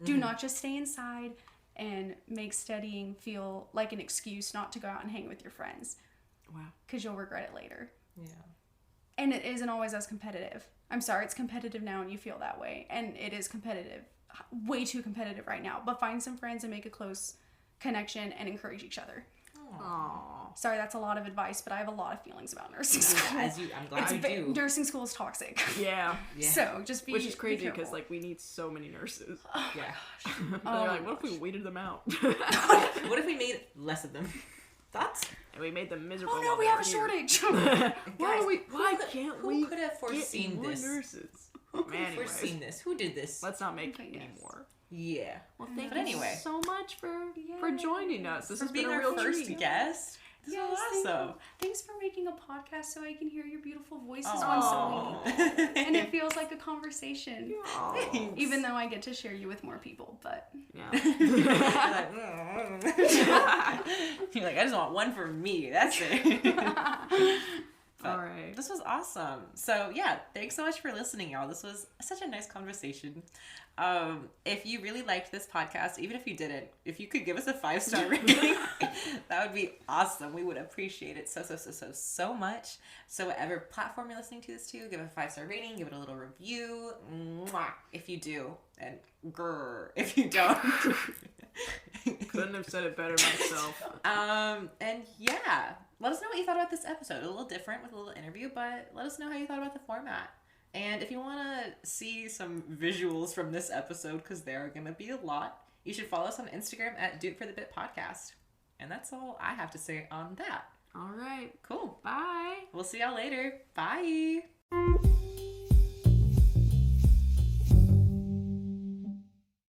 Do not just stay inside and make studying feel like an excuse not to go out and hang with your friends. Wow. Because you'll regret it later. Yeah. And it isn't always as competitive. I'm sorry, it's competitive now and you feel that way. And it is competitive. Way too competitive right now. But find some friends and make a close connection and encourage each other. Aww. Sorry, that's a lot of advice, but I have a lot of feelings about nursing school. I'm glad you do. Nursing school is toxic. Yeah. So just be Which is crazy careful. because like we need so many nurses. Yeah. They're Oh like, my what if we weeded them out? What if we made less of them? Thoughts? And we made them miserable. Oh no, while we they have were a here. shortage. Why can't who we could have get foreseen more this? nurses? Who could have Anyways, foreseen this? Who did this? let's not make Okay, any yes. more. Yeah. Well, thank But you anyway. so much for Yay. joining us. This For has been being a our real first treat. guest. This Yes, was thank awesome. you. Thanks for making a podcast so I can hear your beautiful voices Aw. once a week. And it feels like a conversation. Aw. Even though I get to share you with more people, but Yeah. You're like, I just want one for me. That's it. But All right. this was awesome. So yeah, thanks so much for listening, y'all. This was such a nice conversation. If you really liked this podcast, even if you didn't, if you could give us a 5-star rating, that would be awesome. We would appreciate it so much. So whatever platform you're listening to this to, give it a 5-star rating, give it a little review. Mwah, if you do, and grrr if you don't. Couldn't have said it better myself. And yeah, let us know what you thought about this episode. A little different with a little interview, but let us know how you thought about the format. And if you want to see some visuals from this episode, because there are going to be a lot, you should follow us on Instagram at Do It For The Bit Podcast. And that's all I have to say on that. All right. Cool. Bye. We'll see y'all later. Bye.